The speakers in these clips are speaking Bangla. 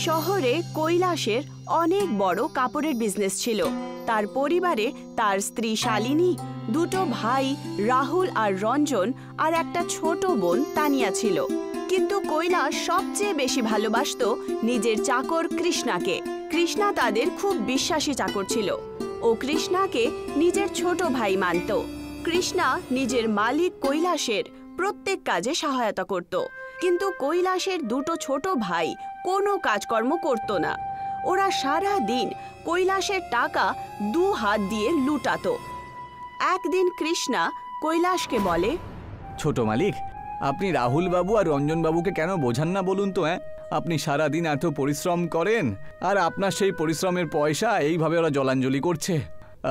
শহরে কৈলাসের অনেক বড় কাপড়ের বিজনেস ছিল। তার পরিবারে তার স্ত্রী শালিনী, দুটো ভাই রাহুল আর রঞ্জন আর একটা ছোট বোন তানিয়া ছিল। কিন্তু কৈলাস সবচেয়ে বেশি ভালোবাসত নিজের চাকর কৃষ্ণাকে। কৃষ্ণা তাদের খুব বিশ্বাসী চাকর ছিল। ও কৃষ্ণাকে নিজের ছোট ভাই মানত। কৃষ্ণা নিজের মালিক কৈলাসের প্রত্যেক কাজে সহায়তা করত, কিন্তু কৈলাসের দুটো ছোট ভাই কোনো কাজকর্ম করত না। ওরা সারা দিন কৈলাসের টাকা দু হাত দিয়ে লুটাতো। একদিন কৃষ্ণা কৈলাসকে বলে, ছোট মালিক, আপনি রাহুল বাবু আর রঞ্জন বাবুকে কেন বোঝান না বলুন তো? আপনি সারা দিন এত পরিশ্রম করেন আর আপনার সেই পরিশ্রমের পয়সা এইভাবে ওরা জলাঞ্জলি করছে।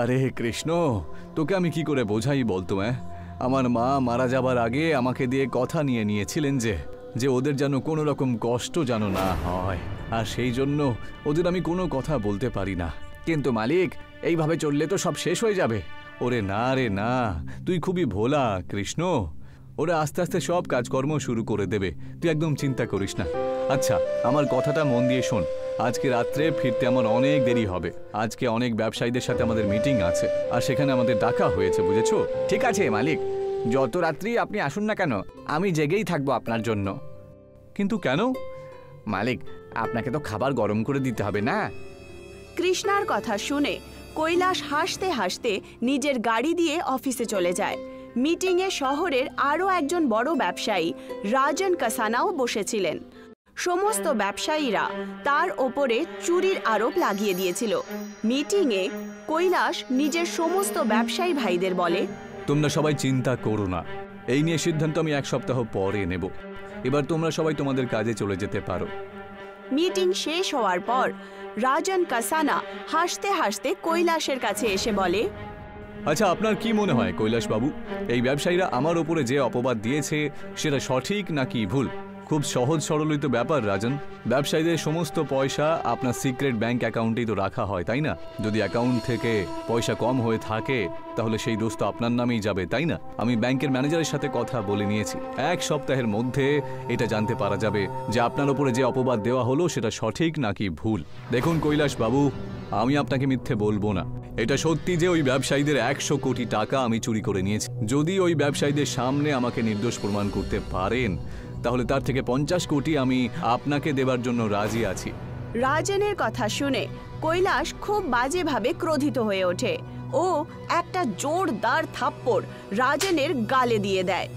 আরে কৃষ্ণ, তোকে আমি কি করে বোঝাই বলতো? আমার মা মারা যাবার আগে আমাকে দিয়ে কথা নিয়ে নিয়েছিলেন যে ওদের যেন কোনো রকম কষ্ট যেন না হয়, আর সেই জন্য ওদের আমি কোনো কথা বলতে পারি না। কিন্তু মালিক, এইভাবে চললে তো সব শেষ হয়ে যাবে। ওরে না রে না, তুই খুবই ভোলা কৃষ্ণ। ওরা আস্তে আস্তে সব কাজকর্ম শুরু করে দেবে, তুই একদম চিন্তা করিস না। আচ্ছা, আমার কথাটা মন দিয়ে শোন। আজকে রাত্রে ফিরতে আমার অনেক দেরি হবে। আজকে অনেক ব্যবসায়ীদের সাথে আমাদের মিটিং আছে, আর সেখানে আমাদের ডাকা হয়েছে, বুঝেছো? ঠিক আছে মালিক, যত রাত্রি আপনি আসুন না কেন, আমি জেগেই থাকবো আপনার জন্য। কিন্তু কেন? মালিক, আপনাকে তো খাবার গরম করে দিতে হবে না? কৃষ্ণার কথা শুনে কৈলাস হাসতে হাসতে নিজের গাড়ি দিয়ে অফিসে চলে যায়। মিটিংয়ে শহরের আরও একজন বড় ব্যবসায়ী রাজন কাসানাও বসেছিলেন। সমস্ত ব্যবসায়ীরা তার ওপরে চুরির আরোপ লাগিয়ে দিয়েছিল। মিটিংয়ে কৈলাস নিজের সমস্ত ব্যবসায়ী ভাইদের বলে, তোমরা সবাই চিন্তা করো না, এই নিয়ে সিদ্ধান্ত আমি এক সপ্তাহ পরে নেব। এবার তোমরা সবাই তোমাদের কাজে চলে যেতে পারো। মিটিং শেষ হওয়ার পর রাজন কাসানা হাসতে হাসতে কৈলাসের কাছে এসে বলে, আচ্ছা, আপনার কি মনে হয় কৈলাস বাবু, এই ব্যবসায়ীরা আমার ওপরে যে অপবাদ দিয়েছে সেটা সঠিক নাকি ভুল? খুব সহজ সরলিত ব্যাপার রাজন। ব্যবসায়ীদের সমস্ত পয়সা আপনার সিক্রেট ব্যাংক অ্যাকাউন্টেই তো রাখা হয়, তাই না? যদি অ্যাকাউন্ট থেকে পয়সা কম হয়ে থাকে তাহলে সেই দোষ তো আপনার নামেই যাবে, তাই না? আমি ব্যাংকের ম্যানেজারের সাথে কথা বলে নিয়েছি। এক সপ্তাহের মধ্যে এটা জানতে পারা যাবে যে আপনার ওপরে যে অপবাদ দেওয়া হলো সেটা সঠিক নাকি ভুল। দেখুন কৈলাস বাবু, আমি আপনাকে মিথ্যে বলবো না। এটা সত্যি যে ওই ব্যবসায়ীদের 100 কোটি টাকা আমি চুরি করে নিয়েছি। যদি ওই ব্যবসায়ীদের সামনে আমাকে নির্দোষ প্রমাণ করতে পারেন তাহলে তার থেকে 50 কোটি আমি আপনাকে দেবার জন্য রাজি আছি। রাজনের কথা শুনে কৈলাস খুব বাজেভাবে ক্রোধিত হয়ে ওঠে। ও একটা জোরদার থাপ্পড় রাজনের গালে দিয়ে দেয়।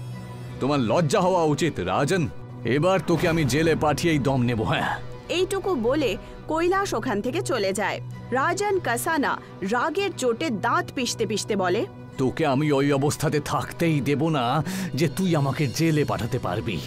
তোমার লজ্জা হওয়া উচিত রাজন, এবার তোকে আমি জেলে পাঠিয়েই দম নেব। হ্যাঁ, এইটুকু বলে কৈলাস ওখান থেকে চলে যায়। রাজন কাসানা রাগের চোটে দাঁত পিষতে পিষতে বলে, তোকে আমি ওই অবস্থাতে থাকতেই দেব না যে তুই আমাকে জেলে পাঠাতে পারবি।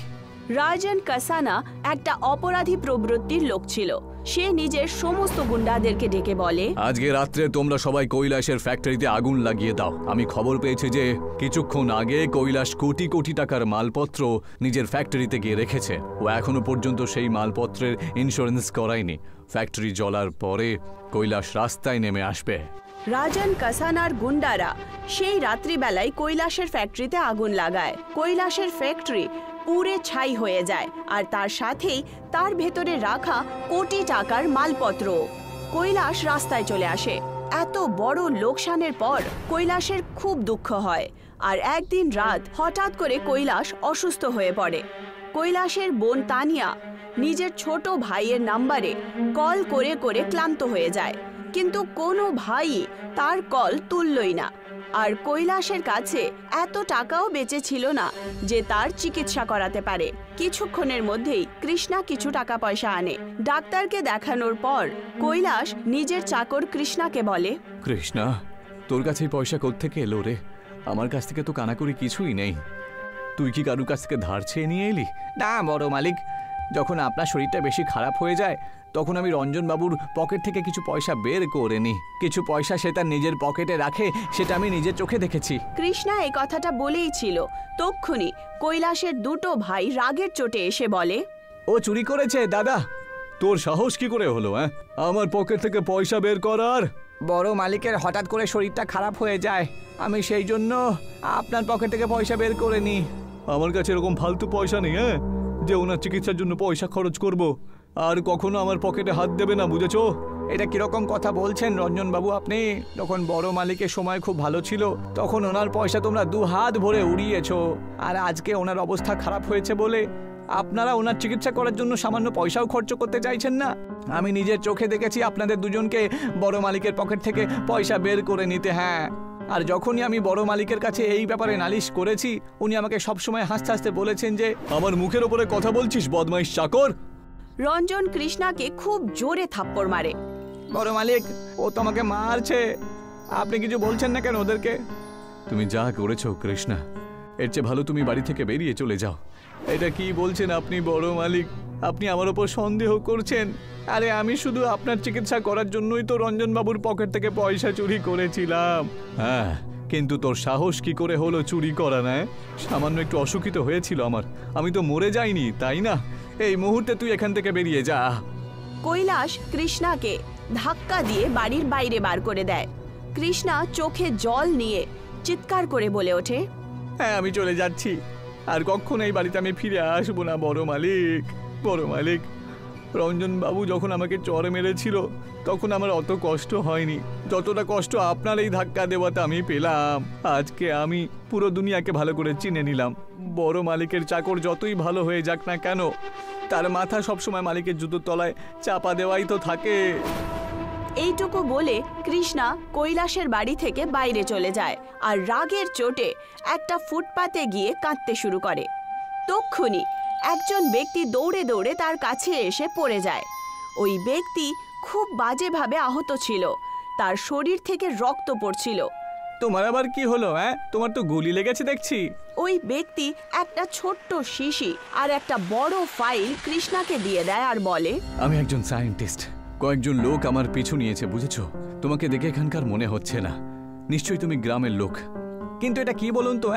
রাজন কাসানা একটা অপরাধী প্রবৃত্তির লোক ছিল। সে নিজের সমস্ত গুন্ডাদেরকে ডেকে বলে, আজকে রাত্রে তোমরা সবাই কৈলাসের ফ্যাক্টরিতে আগুন লাগিয়ে দাও। আমি খবর পেয়েছি যে কিছুক্ষণ আগে কৈলাস কোটি কোটি টাকার মালপত্র নিজের ফ্যাক্টরিতে গিয়ে রেখেছে। ও এখনো পর্যন্ত সেই মালপত্রের ইন্স্যুরেন্স করায়নি। ফ্যাক্টরি জ্বলার পরে কৈলাস রাস্তায় নেমে আসবে। রাজন কাসানার গুন্ডারা সেই রাত্রিবেলায় কৈলাসের ফ্যাক্টরিতে আগুন লাগায়। কৈলাসের ফ্যাক্টরি পুড়ে ছাই হয়ে যায়, আর তার সাথেই তার ভেতরে রাখা কোটি টাকার মালপত্র। কৈলাস রাস্তায় চলে আসে। এত বড় লোকসানের পর কৈলাসের খুব দুঃখ হয়। আর একদিন রাত হঠাৎ করে কৈলাস অসুস্থ হয়ে পড়ে। কৈলাসের বোন তানিয়া নিজের ছোট ভাইয়ের নাম্বারে কল করে করে ক্লান্ত হয়ে যায়, কিন্তু কোনো ভাই তার কল তুললই না। আর কৈলাসের কাছে এত টাকাও বেঁচে ছিল না যে তার চিকিৎসা করাতে পারে। কিছুক্ষণের মধ্যেই কৃষ্ণা কিছু টাকা পয়সা আনে। ডাক্তারকে দেখানোর পর কৈলাস নিজের চাকর কৃষ্ণাকে বলে, কৃষ্ণা, তোর কাছে পয়সা কোত্থেকে এলো রে? আমার কাছ থেকে তো কানাকড়ি কিছুই নেই। তুই কি কারুর কাছ থেকে ধার চেয়ে নিয়ে এলি? না বড় মালিক, যখন আপনার শরীরটা বেশি খারাপ হয়ে যায় তখন আমি রঞ্জন বাবুর পকেট থেকে কিছু পয়সা বের করে নিই। কিছু পয়সা সে তার নিজের পকেটে রাখে, সেটা আমি নিজের চোখে দেখেছি। কৃষ্ণা এই কথাটা বলেই ছিল, তক্ষুনি কৈলাসের দুটো ভাই রাগের চোটে এসে বলে, ও চুরি করেছে। দাদা, তোর সাহস কি করে হলো আমার পকেট থেকে পয়সা বের করার? বড় মালিকের হঠাৎ করে শরীরটা খারাপ হয়ে যায়, আমি সেই জন্য আপনার পকেট থেকে পয়সা বের করে নিই। আমার কাছে এরকম ফালতু পয়সা নেই যে ওনার চিকিৎসার জন্য পয়সা খরচ করব। আর কখনো আমার পকেটে হাত দেবে না, বুঝেছো? এটা কিরকম কথা বলছেন রঞ্জন বাবু আপনি? যখন বড় মালিকের সময় খুব ভালো ছিল তখন ওনার পয়সা তোমরা 2 হাত ভরে উড়িয়েছো, আর আজকে ওনার অবস্থা খারাপ হয়েছে বলে আপনারা ওনার চিকিৎসা করার জন্য সামান্য পয়সাও খরচ করতে চাইছেন না। আমি নিজের চোখে দেখেছি আপনাদের দুজনকে বড় মালিকের পকেট থেকে পয়সা বের করে নিতে। হ্যাঁ, আর যখনই আমি বড় মালিকের কাছে এই ব্যাপারে নালিশ করেছি উনি আমাকে সবসময় হাসতে হাসতে বলেছেন যে আমার মুখের ওপরে কথা বলছিস বদমাইশ চাকর। রঞ্জন কৃষ্ণাকে খুব জোরে থাপ্পড় মারে। বড় মালিক, ও তোমাকে মারছে, আপনি কিছু বলছেন না কেন ওদেরকে? তুমি যা করেছো কৃষ্ণা, এর চেয়ে ভালো তুমি বাড়ি থেকে বেরিয়ে চলে যাও। এটা কি বলছেন আপনি বড় মালিক? আপনি আমার ওপর সন্দেহ করছেন? আরে আমি শুধু আপনার চিকিৎসা করার জন্যই তো রঞ্জন বাবুর পকেট থেকে পয়সা চুরি করেছিলাম। হ্যাঁ, কিন্তু তোর সাহস কি করে হলো চুরি করা? না, সামান্য একটু অসুখিত হয়েছিল আমার, আমি তো মরে যাইনি, তাই না? এই মুহূর্তে তুই এখান থেকে বেরিয়ে যা। কৈলাস কৃষ্ণাকে ধাক্কা দিয়ে বাড়ির বাইরে বার করে দেয়। কৃষ্ণা চোখে জল নিয়ে চিৎকার করে বলে ওঠে, হ্যাঁ, আমি চলে যাচ্ছি, আর কখনো এই বাড়িতে আমি ফিরে আসবো না বড় মালিক। বড় মালিক, রঞ্জন বাবু যখন আমাকে চর মেরেছিল তখন আমার অত কষ্ট হয়নি যতটা কষ্ট আপনার এই ধাক্কা দেওয়াতে আমি পেলাম। আজকে আমি পুরো দুনিয়াকে ভালো করে চিনে নিলাম। বড় মালিকের চাকর যতই ভালো হয়ে যাক না কেন, তার মাথা সবসময় মালিকের জুতোর তলায় চাপা দেওয়াই তো থাকে। এইটুকু বলে কৃষ্ণা কৈলাসের বাড়ি থেকে বাইরে চলে যায় আর রাগের চোটে একটা ফুটপাতে গিয়ে কাঁদতে শুরু করে। তক্ষুনি একজন ব্যক্তি দৌড়ে দৌড়ে তার কাছে এসে পড়ে যায়। ওই ব্যক্তি খুব বাজেভাবে আহত ছিল, তার শরীর থেকে রক্ত পড়ছিল। তোমার আবার কি হলো? হ্যাঁ, তোমার তো গুলি লেগেছে দেখছি। ওই ব্যক্তি একটা ছোট্ট শিশি আর একটা বড় ফাইল কৃষ্ণাকে দিয়ে দেয় আর বলে, আমি একজন সায়েন্টিস্ট, কয়েকজন লোক আমার পিছু নিয়েছে, বুঝেছো? তোমাকে দেখে এখানকার মনে হচ্ছে না, নিশ্চয়ই তুমি গ্রামের লোক। কিন্তু এটা কি বলুন তো?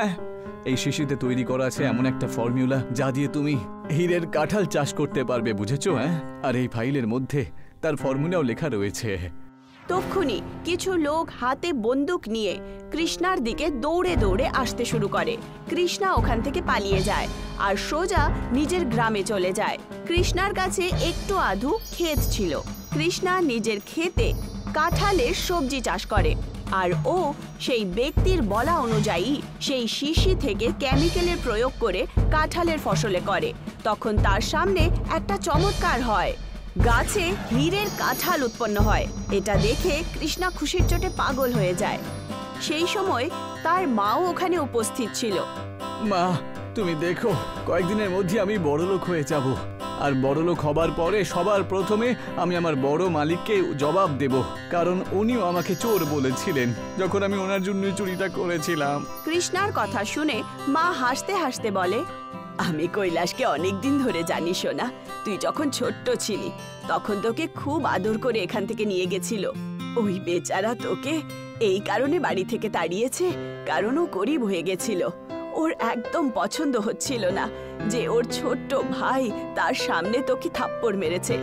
এই শিশিতে তৈরি করা আছে এমন একটা ফর্মুলা যা দিয়ে তুমি হীরের কাঁঠাল চাষ করতে পারবে, বুঝেছো? আর এই ফাইলের মধ্যে তার ফর্মুলাও লেখা রয়েছে। তক্ষুনি কিছু লোক হাতে বন্দুক নিয়ে কৃষ্ণার দিকে দৌড়ে দৌড়ে আসতে শুরু করে। কৃষ্ণা ওখান থেকে পালিয়ে যায় আর সোজা নিজের গ্রামে চলে যায়। কৃষ্ণার কাছে একটু আধু ক্ষেত ছিল। কৃষ্ণা নিজের ক্ষেতে কাঁঠালের সবজি চাষ করে আর ও সেই ব্যক্তির বলা অনুযায়ী সেই শিশি থেকে কেমিক্যালের প্রয়োগ করে কাঁঠালের ফসলে করে। তখন তার সামনে একটা চমৎকার হয়, গাছে হীরের কাঁঠাল উৎপন্ন হয়। এটা দেখে কৃষ্ণা খুশির চোটে পাগল হয়ে যায়। সেই সময় তার মাও ওখানে উপস্থিত ছিল। মা, তুমি দেখো, কয়েকদিনের মধ্যে আমি বড়লোক হয়ে যাব, আর বড়লোক হবার পরে সবার প্রথমে আমি আমার বড় মালিককে জবাব দেব, কারণ উনিও আমাকে চোর বলেছিলেন যখন আমি ওনার জন্য চুরিটা করেছিলাম। কৃষ্ণার কথা শুনে মা হাসতে হাসতে বলে, আমি কৈলাসকে অনেকদিন ধরে জানি সোনা। তুই যখন ছোট্ট ছিলি তখন তোকে খুব আদর করে এখান থেকে নিয়ে গেছিল। ওই বেচারা তোকে এই কারণে বাড়ি থেকে তাড়িয়েছে কারণ ও গরিব হয়ে গেছিল। ওর একদম পছন্দ হচ্ছিল না যে ওর ছোট্ট ভাই তার সামনে তোকে থাপ্পড় মেরেছে।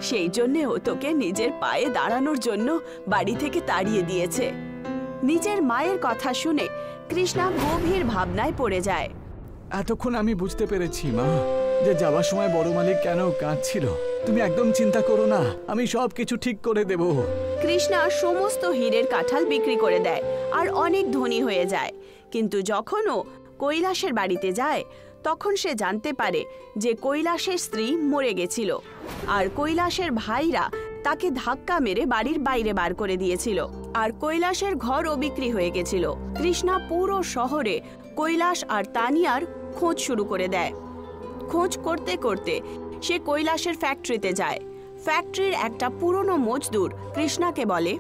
সেই জন্য ও তোকে নিজের পায়ে দাঁড়ানোর জন্য বাড়ি থেকে তাড়িয়ে দিয়েছে। নিজের মায়ের কথা শুনে কৃষ্ণা গভীর ভাবনায় পড়ে যায়। এতক্ষণ আমি বুঝতে পেরেছি মা, যে যাওয়ার সময় বড় মালিক কেন কাঁদছিল। তুমি একদম চিন্তা করো না, আমি সব কিছু ঠিক করে দেব। কৃষ্ণা সমস্ত হীরের কাঁঠাল বিক্রি করে দেয় আর অনেক ধনী হয়ে যায়। কিন্তু যখন ও কৈলাসের বাড়িতে যায় তখন সে জানতে পারে যে কৈলাসের স্ত্রী মরে গেছিল আর কৈলাসের ভাইরা তাকে ধাক্কা মেরে বাড়ির বাইরে বার করে দিয়েছিল আর কৈলাসের ঘরও বিক্রি হয়ে গেছিল। কৃষ্ণা পুরো শহরে কৈলাস আর তানিয়ার খোঁজ শুরু করে দেয়। খোঁজ করতে করতে সে কৈলাসের ফ্যাক্টরিতে যায়। ফ্যাক্টরির একটা পুরনো মজদুর কৃষ্ণাকে বলে,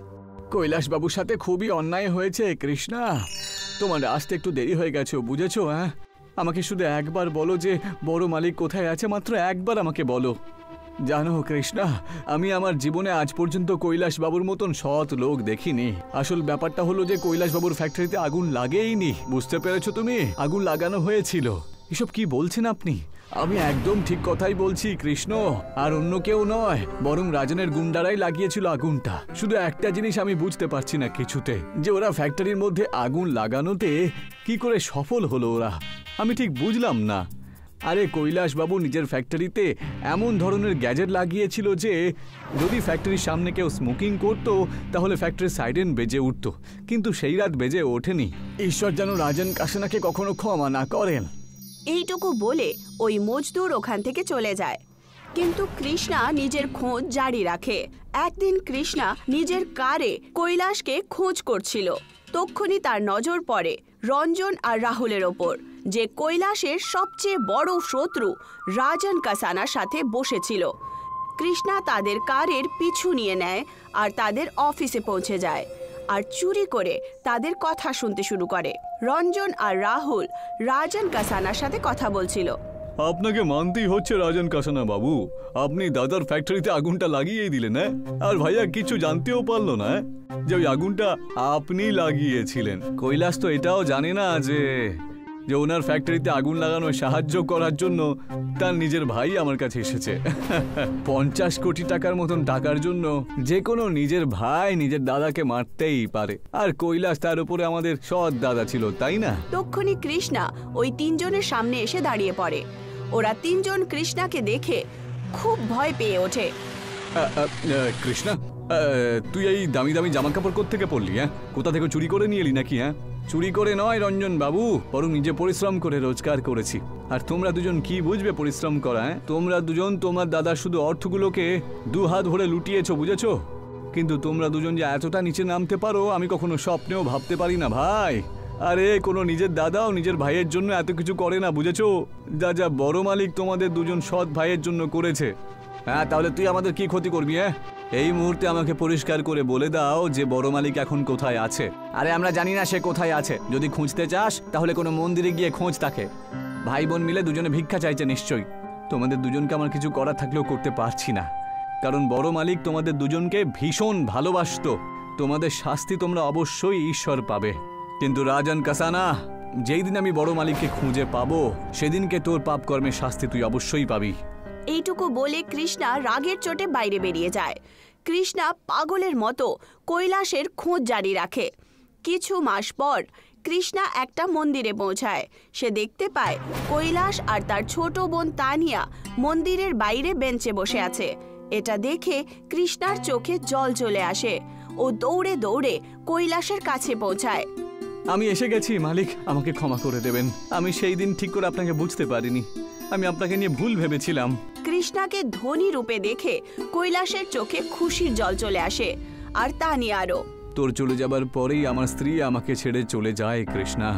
কৈলাস বাবুর সাথে খুবই অন্যায় হয়েছে কৃষ্ণা, তোমার আসতে একটু দেরি হয়ে গেছে, বুঝেছো? আমাকে শুধু একবার বলো যে বড় মালিক কোথায় আছে, মাত্র একবার আমাকে বলো। জানো কৃষ্ণা, আমি আমার জীবনে আজ পর্যন্ত কৈলাস বাবুর মতন সৎ লোক দেখিনি। আসল ব্যাপারটা হলো যে কৈলাস বাবুর ফ্যাক্টরিতে আগুন লাগেইনি, বুঝতে পেরেছো তুমি? আগুন লাগানো হয়েছিল। এসব কি বলছেন আপনি? আমি একদম ঠিক কথাই বলছি কৃষ্ণ, আর অন্য কেউ নয়, বরং রাজনের গুন্ডারাই লাগিয়েছিল আগুনটা। শুধু একটা জিনিস আমি বুঝতে পারছি না কিছুতে, যে ওরা ফ্যাক্টরির মধ্যে আগুন লাগানোতে কি করে সফল হলো ওরা, আমি ঠিক বুঝলাম না। আরে কৈলাসবাবু নিজের ফ্যাক্টরিতে এমন ধরনের গ্যাজেট লাগিয়েছিল যে যদি ফ্যাক্টরির সামনে কেউ স্মোকিং করতো তাহলে ফ্যাক্টরির সাইরেন বেজে উঠতো, কিন্তু সেই রাত বেজে ওঠেনি। ঈশ্বর যেন রাজন কাসানাকে কখনো ক্ষমা না করেন। এইটুকু বলে ওই মজদুর ওখান থেকে চলে যায়। কিন্তু কৃষ্ণা নিজের খোঁজ জারি রাখে। একদিন কৃষ্ণা নিজের কারে কৈলাসকে খোঁজ করছিল। তক্ষুনি তার নজর পড়ে রঞ্জন আর রাহুলের ওপর, যে কৈলাসের সবচেয়ে বড় শত্রু রাজন কাসানার সাথে বসেছিল। কৃষ্ণা তাদের কারের পিছু নিয়ে নেয় আর তাদের অফিসে পৌঁছে যায় আর চুরি করে তাদের কথা শুনতে শুরু করে। রঞ্জন আর রাহুল রাজন কাসানার সাথে কথা বলছিল। আপনাকে মানতেই হচ্ছে রাজন কাসানা বাবু, আপনি দাদার ফ্যাক্টরিতে আগুনটা লাগিয়ে দিলেন, আর ভাইয়া কিছু জানতেও পারলো না যে ওই আগুনটা আপনি লাগিয়েছিলেন। কৈলাস তো এটাও জানে না যে ওনার ফ্যাক্টরিতে আগুন লাগানো সাহায্য করার জন্য তার নিজের ভাই আমার কাছে এসেছে। 50 কোটি টাকার মতন টাকার জন্য যে কোনো নিজের ভাই নিজের দাদাকে মারতেই পারে, আর কৈলাস তার উপরে আমাদের সৎ দাদা ছিল, তাই না? তক্ষুনি কৃষ্ণা ওই তিনজনের সামনে এসে দাঁড়িয়ে পড়ে। ওরা তিনজন কৃষ্ণাকে দেখে খুব ভয় পেয়ে ওঠে। কৃষ্ণা, তুই এই দামি দামি জামা কাপড় কোত্থেকে পরলি? কোথা থেকে চুরি করে নিয়ে এলি নাকি? চুরি করে নয় রঞ্জন বাবু, বরং নিজে পরিশ্রম করে রোজগার করেছি। আর তোমরা দুজন কি বুঝবে পরিশ্রম করা? তোমরা দুজন তোমার দাদা শুধু অর্থগুলোকে 2 হাত ভরে লুটিয়েছো, বুঝেছো? কিন্তু তোমরা দুজন যে এতটা নিচে নামতে পারো আমি কখনো স্বপ্নেও ভাবতে পারি না ভাই। আরে কোনো নিজের দাদাও নিজের ভাইয়ের জন্য এত কিছু করে না, বুঝেছো? যা যা বড় মালিক তোমাদের দুজন সৎ ভাইয়ের জন্য করেছে। তাহলে তুই আমাদের কি ক্ষতি করবি? এই মুহূর্তে আমাকে পরিষ্কার করে বলে দাও যে বড় মালিক এখন কোথায় আছে। আরে আমরা জানি না সে কোথায় আছে। যদি খুঁজতে চাস তাহলে কোনো মন্দিরে গিয়ে খোঁজ তাকে। ভাই বোন মিলে দুজনে ভিক্ষা চাইছে নিশ্চয়ই। তোমাদের দুজনকে আমার কিছু করা থাকলেও করতে পারছি না, কারণ বড় মালিক তোমাদের দুজনকে ভীষণ ভালোবাসতো। তোমাদের শাস্তি তোমরা অবশ্যই ঈশ্বর পাবে। কিন্তু রাজন কাসানা, যেই দিন আমি বড় মালিককে খুঁজে পাবো সেদিনকে তোর পাপ কর্মের শাস্তি তুই অবশ্যই পাবি। এইটুকু বলে কৃষ্ণা রাগের চোটে বাইরে বেরিয়ে যায়। কৃষ্ণা পাগলের মতো কৈলাসের খোঁজ জারি রাখে। কিছু মাস পর কৃষ্ণা একটা মন্দিরে পৌঁছায়। সে দেখতে পায় কৈলাস আর তার ছোট বোন তানিয়া মন্দিরের বাইরে বেঞ্চে বসে আছে। এটা দেখে কৃষ্ণার চোখে জল চলে আসে। ও দৌড়ে দৌড়ে কৈলাসের কাছে পৌঁছায়। আমি এসে গেছি মালিক, আমাকে ক্ষমা করে দেবেন। আমি সেই দিন ঠিক করে আপনাকে বুঝতে পারিনি। আমি আপনাকে নিয়ে ভুল ভেবেছিলাম। কৃষ্ণাকে ধনী রূপে দেখে কৈলাসের চোখে খুশির জল চলে আসে, আর তানিয়ারও। তোর চলে যাবার পরেই আমার স্ত্রী আমাকে ছেড়ে চলে যায় কৃষ্ণা।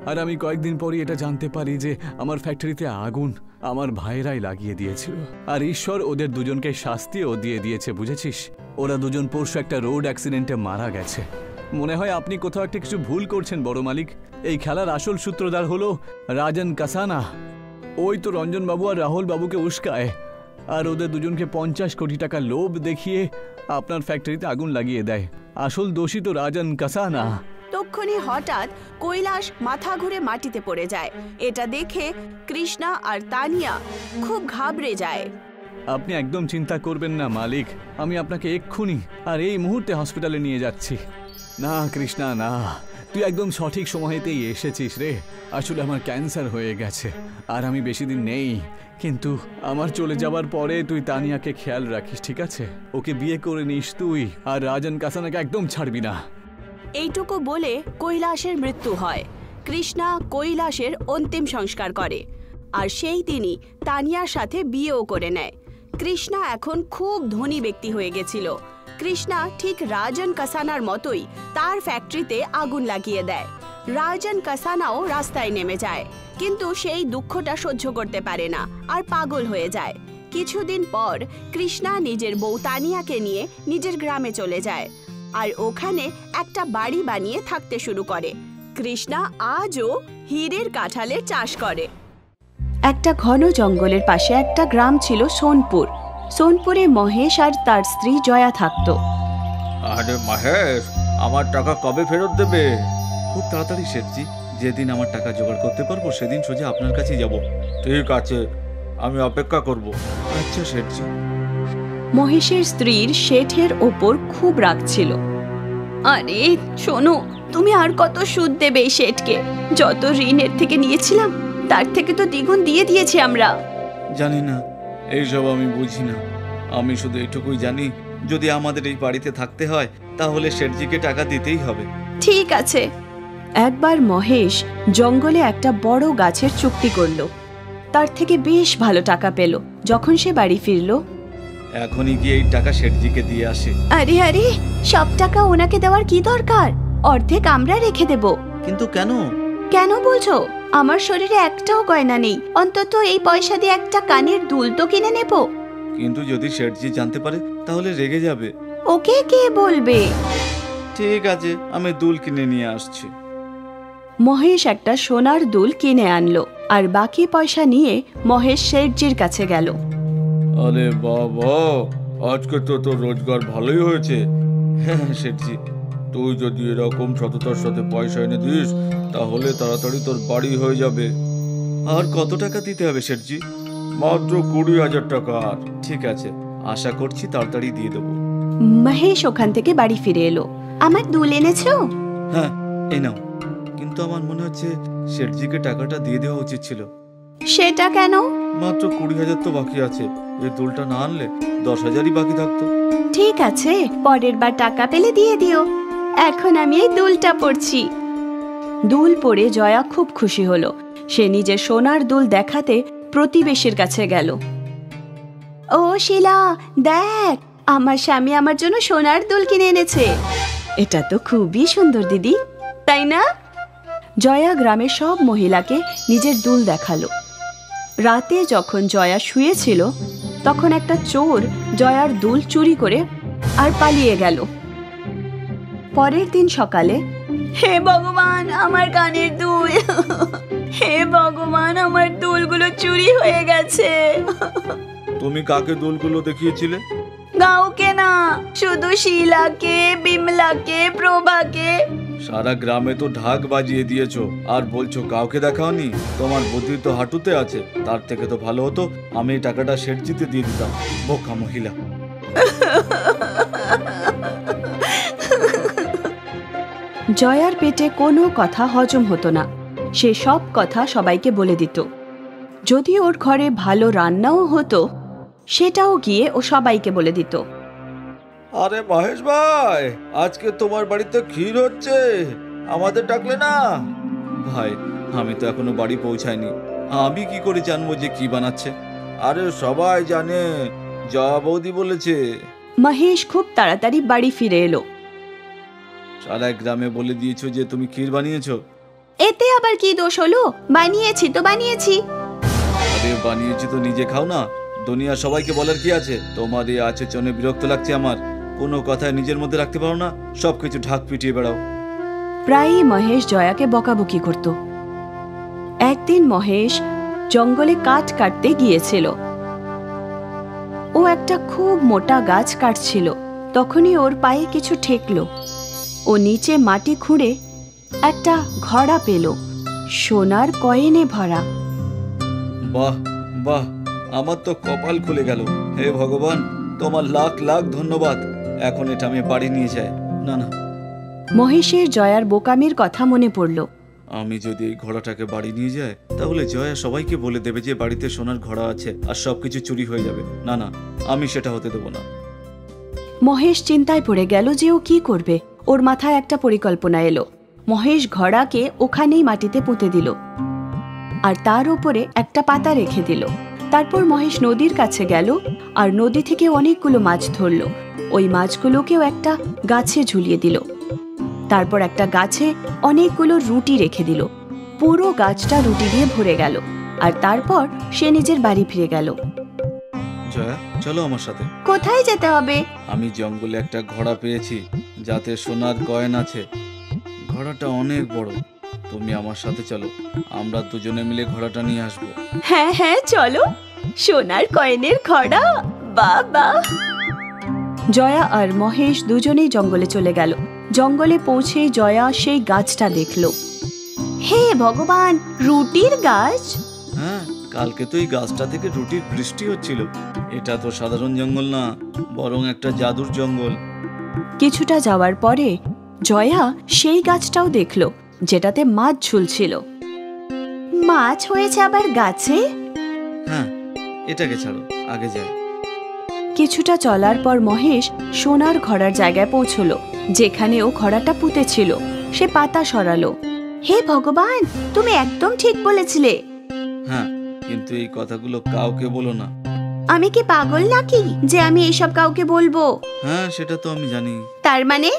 আর আমি কয়েকদিন পরই এটা জানতে পারি যে আমার ফ্যাক্টরিতে আগুন আমার ভাইরাই লাগিয়ে দিয়েছিল। আর ঈশ্বর ওদের দুজনকে শাস্তিও দিয়ে দিয়েছে, বুঝেছিস? ওরা দুজন পরশু একটা রোড অ্যাক্সিডেন্টে মারা গেছে। মনে হয় আপনি কোথাও একটা কিছু ভুল করছেন বড় মালিক। এই খেলার আসল সূত্রধার হলো রাজন কাসানা। ওই তো রঞ্জন বাবু আর রাহুল বাবুকে উস্কায় আর ওদের দুজনকে 50 কোটি টাকা লোভ দেখিয়ে আপনার ফ্যাক্টরিতে আগুন লাগিয়ে দেয়। আসল দোষী তো রাজন কাসানা। তক্ষুনি হঠাৎ কৈলাস মাথা ঘুরে মাটিতে পড়ে যায়। এটা দেখে কৃষ্ণা আর তানিয়া খুব ঘাবড়ে যায়। আপনি একদম চিন্তা করবেন না মালিক, আমি আপনাকে এক্ষুনি আর এই মুহূর্তে হসপিটালে নিয়ে যাচ্ছি। না কৃষ্ণা না, তুই একদম সঠিক সময়তেই এসেছিস রে। আসলে আমার ক্যান্সার হয়ে গেছে আর আমি বেশি দিন নেই, কিন্তু আমার চলে যাবার পরে তুই তানিয়াকে খেয়াল রাখিস, ঠিক আছে? ওকে বিয়ে করে নিস তুই, আর রাজন কাসানাকে একদম ছাড়বি না। এইটুকু বলে কৈলাসের মৃত্যু হয়। কৃষ্ণা কৈলাসের অন্তিম সংস্কার করে আর সেই দিনই তানিয়ার সাথে বিয়েও করে নেয়। কৃষ্ণা এখন খুব ধনী ব্যক্তি হয়ে গেছিল। কৃষ্ণা ঠিক রাজন কাসানার মতোই তার ফ্যাক্টরিতে আগুন লাগিয়ে দেয়। রাজন কাসানাও রাস্তায় নেমে যায়, কিন্তু সেই দুঃখটা সহ্য করতে পারে না আর পাগল হয়ে যায়। কিছুদিন পর কৃষ্ণা নিজের বউ তানিয়াকে নিয়ে নিজের গ্রামে চলে যায় আর ওখানে একটা বাড়ি বানিয়ে থাকতে শুরু করে। কৃষ্ণা আজও হীরের কাঁঠালের চাষ করে। একটা ঘন জঙ্গলের পাশে একটা গ্রাম ছিল সোনপুর। সোনপুরে মহেশ আর তার স্ত্রী জয়া থাকত। আরে মহেশ, আমার টাকা কবে ফেরত দেবে? খুব তাড়াতাড়ি শেঠজি, যেদিন আমার টাকা জোগাড় করতে পারবো সেদিন সোজা আপনার কাছেই যাব। ঠিক আছে, আমি অপেক্ষা করব। আচ্ছা শেঠজি। মহেশের স্ত্রীর শেঠের ওপর খুব রাগ ছিল। আরে শোনো, তুমি আর কত সুদ দেবে এই শেঠকে? যত ঋণের থেকে নিয়েছিলাম তার থেকে তো দ্বিগুণ দিয়ে দিয়েছি আমরা। জানি না, এইসব আমি বুঝি না। আমি শুধু এটুকুই জানি, যদি আমাদের এই বাড়িতে থাকতে হয় তাহলে শেঠজিকে টাকা দিতেই হবে। ঠিক আছে। একবার মহেশ জঙ্গলে একটা বড় গাছের চুক্তি করলো। তার থেকে বেশ ভালো টাকা পেল। যখন সে বাড়ি ফিরলো, এখনই গিয়ে এই টাকা শেঠজিকে দিয়ে আসে। আরে আরে, সব টাকা ওনাকে দেওয়ার কি দরকার? অর্ধেক আমরা রেখে দেব। কিন্তু কেন? কেন বলছো? আমার শরীরে একটাও গয়না নেই, অন্তত এই পয়সা দিয়ে একটা কানের দুল তো কিনে নেব। কিন্তু যদি শেঠজি জানতে পারে তাহলে রেগে যাবে। ওকে কে বলবে? ঠিক আছে, আমি দুল কিনে নিয়ে আসছি। মহেশ একটা সোনার দুল কিনে আনলো আর বাকি পয়সা নিয়ে মহেশ শেঠজির কাছে গেল। আরে বাবা, আজকে তো তোর রোজগার ভালোই হয়েছে। হ্যাঁ শেঠজি, তুই যদি এরকম সততার সাথে পয়সা এনে দিস তাহলে তাড়াতাড়ি তোর বাড়ি হয়ে যাবে। আর কত টাকা দিতে হবে শেঠজি? মাত্র 20,000 টাকা। ঠিক আছে, আশা করছি তাড়াতাড়ি দিয়ে দেবো। মহেশ ওখান থেকে বাড়ি ফিরে এলো। আমার দুল এনেছো? হ্যাঁ, এই নাও। কিন্তু আমার মনে হচ্ছে শেঠজিকে টাকাটা দিয়ে দেওয়া উচিত ছিল। সেটা কেন? মাত্র 20,000 তো বাকি আছে। এই দুলটা না আনলে 10,000ই বাকি থাকতো। ঠিক আছে, পরের বার টাকা পেলে দিয়ে দিও। এখন আমি এই দুলটা পরছি। দুল পরে জয়া খুব খুশি হলো। সে নিজের সোনার দুল দেখাতে প্রতিবেশীর কাছে গেল। ও শিলা, দেখ, আমার স্বামী আমার জন্য সোনার দুল কিনে এনেছে। এটা তো খুবই সুন্দর দিদি, তাই না? জয়া গ্রামের সব মহিলাকে নিজের দুল দেখালো। রাতে যখন জয়া শুয়েছিল তখন একটা চোর জয়ার দুল চুরি করে আর পালিয়ে গেল। পরের দিন সকালে, হে ভগবান, আমার কানের দুল! হে ভগবান, আমার দুলগুলো চুরি হয়ে গেছে। তুমি কাকে দুলগুলো দেখিয়েছিলে? কাউকে না, শুধু শিলাকে, বিমলাকে, প্রভাকে। সারা গ্রামে তো ঢাক বাজিয়ে দিয়েছো আর বলছো কাউকে দেখাওনি। তোমার বুদ্ধি তো হাঁটুতে আছে। তার থেকে তো ভালো হতো আমি এই টাকাটা শেঠজিতে দিয়ে দিতাম। বোকা মহিলা। জয়ার পেটে কোনো কথা হজম হতো না। সে সব কথা সবাইকে বলে দিত। যদি ওর ঘরে ভালো রান্নাও হতো সেটাও গিয়ে ও সবাইকে বলে দিত। আরে মহেশ ভাই, আজকে তোমার বাড়িতে ক্ষীর হচ্ছে, আমাদের ডাকলে না? ভাই, আমি তো এখনো বাড়ি পৌঁছাইনি। আমি কি করে জানবো যে কি বানাচ্ছে? আরে সবাই জানে, জয়া বৌদি বলেছে। মহেশ খুব তাড়াতাড়ি বাড়ি ফিরে এলো। সারা গ্রামে বলে দিয়েছো যে তুমি ক্ষীর বানিয়েছো। এতে আবার কি দোষ হলো? বানিয়েছি তো বানিয়েছি। আরে বানিয়েছি তো নিজে খাও না। দুনিয়া সবাইকে বলার কি আছে? তোমার এই আচরণে বিরক্ত লাগছে আমার। কোনো কথায় নিজের মধ্যে রাখতে পারো না, সবকিছু ঢাক পিটিয়ে বেড়াও। প্রায়ই মহেশ জয়াকে বকাবকি করত। একদিন মহেশ জঙ্গলে কাঠ কাটতে গিয়েছিল। ও একটা খুব মোটা গাছ কাটছিল। তখনই ওর পায়ে কিছু ঠেকলো। ও নিচে মাটি খুঁড়ে একটা ঘড়া পেল, সোনার কয়েনে ভরা। বাহ বাহ, আমার তো কপাল খুলে গেল। হে ভগবান, তোমার লাখ লাখ ধন্যবাদ। এখন এটা আমি বাড়ি নিয়ে যাই। না না, মহেশের জয়ার বোকামির কথা মনে পড়ল। আমি যদি এই ঘোড়াটাকে বাড়ি নিয়ে যাই তাহলে জয়া সবাইকে বলে দেবে যে বাড়িতে সোনার ঘোড়া আছে আর সবকিছু চুরি হয়ে যাবে। না না, আমি সেটা হতে দেবো না। মহেশ চিন্তায় পড়ে গেল যে ও কি করবে। ওর মাথায় একটা পরিকল্পনা এলো। মহেশ ঘোড়াকে ওখানেই মাটিতে পুঁতে দিল আর তার উপরে একটা পাতা রেখে দিল। তারপর মহেশ নদীর কাছে গেল আর নদী থেকে অনেকগুলো মাছ ধরল। ওই মাছগুলোকেও একটা গাছে ঝুলিয়ে দিল। তারপর একটা গাছে অনেকগুলো রুটি রেখে দিল। পুরো গাছটা রুটি দিয়ে ভরে গেল আর তারপর সে নিজের বাড়ি ফিরে গেল। জয়া, চলো আমার সাথে। কোথায় যেতে হবে? আমি জঙ্গলে একটা ঘোড়া পেয়েছি যাতে সোনার কয়েন আছে। ঘোড়াটা অনেক বড়। তুমি আমার সাথে চলো, আমরা দুজনে মিলে ঘোড়াটা নিয়ে আসবো। হ্যাঁ হ্যাঁ, চলো। সোনার কয়েনের ঘোড়া, বাবা! জয়া আর মহেশ দুজনেই জঙ্গলে চলে গেল। জঙ্গলে পৌঁছে জয়া সেই গাছটা দেখল। হে ভগবান, রুটির গাছ! হ্যাঁ, কালকে তো এই গাছটা থেকে রুটির বৃষ্টি হচ্ছিল। এটা তো সাধারণ জঙ্গল না, বরং একটা জাদুর জঙ্গল। কিছুটা যাওয়ার পরে জয়া সেই গাছটাও দেখল যেটাতে মাছ ঝুলছিল। মাছ হয়েছে আবার গাছে? হ্যাঁ, এটাকে ছাড়ো, আগে যাই। কিছুটা চলার পর মহেশ সোনার ঘোড়ার জায়গায় পৌঁছলো, যেখানে ও ঘোড়াটা পুঁতেছিল। সে পাতা সরালো। হে ভগবান, তুমি একদম ঠিক বলেছিলে। হ্যাঁ, কিন্তু এই কথাগুলো কাউকে বলো না। আমি কি পাগল নাকি যে আমি এইসব কাউকে বলবো? হ্যাঁ, সেটা তো আমি জানি। তার মানে?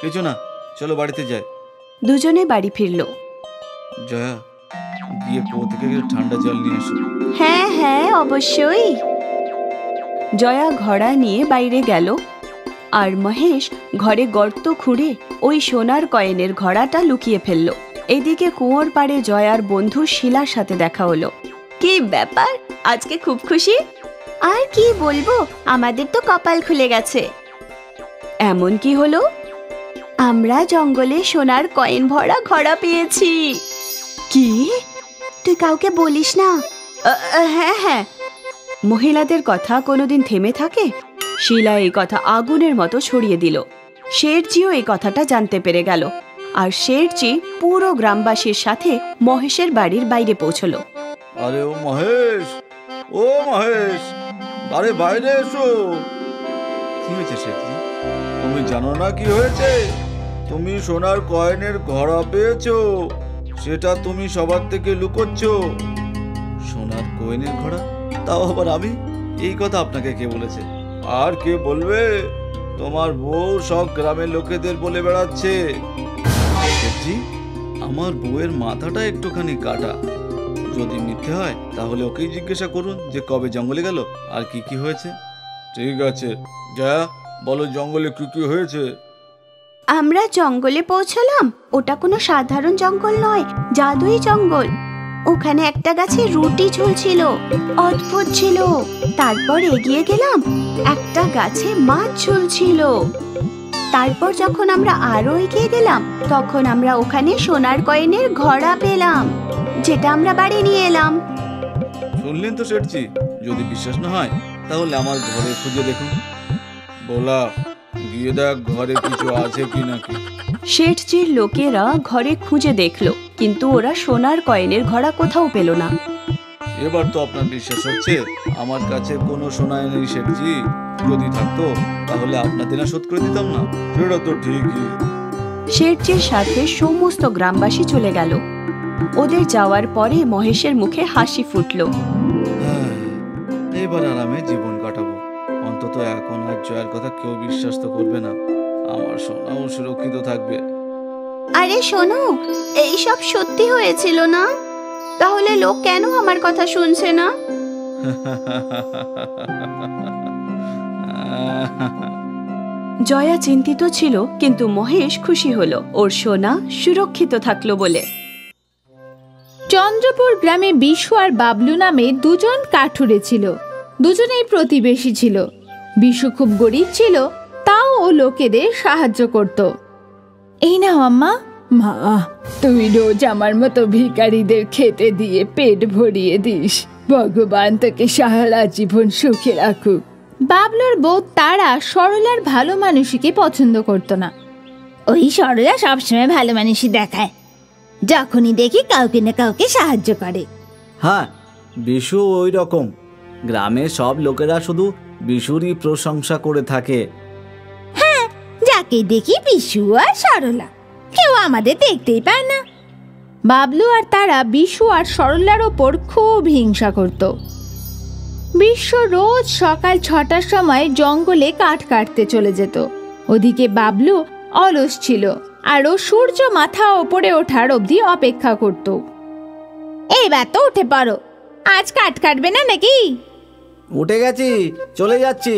কিছু না, চলো বাড়িতে যাই। দুজনে বাড়ি ফিরল। জয়া, গিয়ে কুয়ো থেকে ঠান্ডা জল নিয়ে এসো। হ্যাঁ হ্যাঁ, অবশ্যই। জয়া ঘোড়া নিয়ে বাইরে গেল, আর মহেশ ঘরে গর্ত খুঁড়ে ওই সোনার কয়েনের ঘোড়াটা লুকিয়ে ফেলল। এদিকে কুয়োর পাড়ে জয়ার বন্ধু শিলার সাথে দেখা হলো। কি ব্যাপার, আজকে খুব খুশি? আর কি বলবো, আমাদের তো কপাল খুলে গেছে। এমন কি হলো? আমরা জঙ্গলে সোনার কয়েন ভরা ঘোড়া পেয়েছি। কি? তুই কাউকে বলিস না? হ্যাঁ হ্যাঁ। মহিলাদের কথা কোনোদিন থেমে থাকে? শিলা এই কথা আগুনের মতো ছড়িয়ে দিল। শেঠজিও এই কথাটা জানতে পেরে গেল, আর শেঠজি পুরো গ্রামবাসীর সাথে মহেশের বাড়ির বাইরে পৌঁছলো। আরে ও মহেশ, ও মহেশ, আরে বাইরে এসো। কি হয়েছে শেঠজি? তুমি জানো না কি হয়েছে? তুমি সোনার কয়েনের ঘোড়া পেয়েছো, সেটা তুমি সবার থেকে লুকোচ্ছ। সোনার কয়েনের ঘোড়া? তাও আবার আমি? এই কথা আপনাকে কে বলেছে? আর কে বলবে? তোমার বউ সব গ্রামের লোকেদের বলে বেড়াচ্ছে। শেঠজি, আমার বউয়ের মাথাটা একটুখানি কাটা। যদি মিথ্যে হয় তাহলে ওকেই জিজ্ঞাসা করুন যে কবে জঙ্গলে গেল আর কি কি হয়েছে। ঠিক আছে, যা বলো, জঙ্গলে কি কি হয়েছে? আমরা জঙ্গলে পৌঁছলাম। ওটা কোনো সাধারণ জঙ্গল নয়, জাদুই জঙ্গল। ওখানে একটা গাছে রুটি ঝুলছিল, অদ্ভুত ছিল। তারপর এগিয়ে গেলাম, একটা গাছে মাছ ঝুলছিল। তারপর যখন আমরা আরো এগিয়ে গেলাম, তখন আমরা ওখানে সোনার কয়েনের ঘোড়া পেলাম, যেটা আমরা বাড়ি নিয়ে এলাম। শুনলেন তো শেঠজি, যদি বিশ্বাস না হয় তাহলে আমার ঘরে খুঁজে দেখুন। বলা, গিয়ে দেখ ঘরে কিছু আছে কি নাকি। শেঠজির লোকেরা ঘরে খুঁজে দেখলো, কিন্তু ওরা সোনার কয়েনের ঘোড়া কোথাও পেল না। এবার তো আপনার বিশ্বাস হচ্ছে? আমার কাছে কোনো সোনা নেই শেঠজি। যদি থাকতো তাহলে আপনাদের না শোধ করে দিতাম না? সেটা তো ঠিকই। শেঠজির সাথে সমস্ত গ্রামবাসী চলে গেল। ওদের যাওয়ার পরে মহেশের মুখে হাসি ফুটলো। হ্যাঁ, এবার আরামে জীবন কাটাবো। অন্তত এখন আর জয়ের কথা কেউ বিশ্বাস তো করবে না। আমার সোনাও সুরক্ষিত থাকবে। আরে শোনো, এইসব সত্যি হয়েছিল না? তাহলে লোক কেন আমার কথা শুনছে না? জয়া চিন্তিত ছিল, কিন্তু মহেশ খুশি হলো ওর সোনা সুরক্ষিত থাকলো বলে। চন্দ্রপুর গ্রামে বিশু আর বাবলু নামে দুজন কাঠুরে ছিল। দুজনেই প্রতিবেশী ছিল। বিশু খুব গরিব ছিল, তাও ও লোকেদের সাহায্য করত। এই নাও আম্মা। মা, তুই রোজ আমার মতো ভিখারিদের খেতে দিয়ে পেট ভরিয়ে দিস। ভগবান তোকে সারা জীবন সুখে রাখুক। বাবলুর বউ তারা সরলার ভালো মানুষকে পছন্দ করত না। ওই সরলা সবসময় ভালো মানুষই দেখায়, যখনই দেখি কাউকে না কাউকে সাহায্য করে। হ্যাঁ, বিশু ওই রকম। গ্রামের সব লোকেরা শুধু বিশুরই প্রশংসা করে থাকে। হ্যাঁ, যাকে দেখি বিশু আর সরলা, কেউ আমাদের দেখতেই পায় না। বাবলু আর তারা বিশু আর সরলার ওপর খুব হিংসা করত। বিশ্ব রোজ সকাল 6টার সময় জঙ্গলে কাঠ কাটতে চলে যেত। ওদিকে বাবলু অলস ছিল, আর ও সূর্য মাথা ওপরে ওঠার অবধি অপেক্ষা করত। এইবার তো উঠে পড়ো, আজ কাঠ কাটবে না নাকি? উঠে গেছি, চলে যাচ্ছি।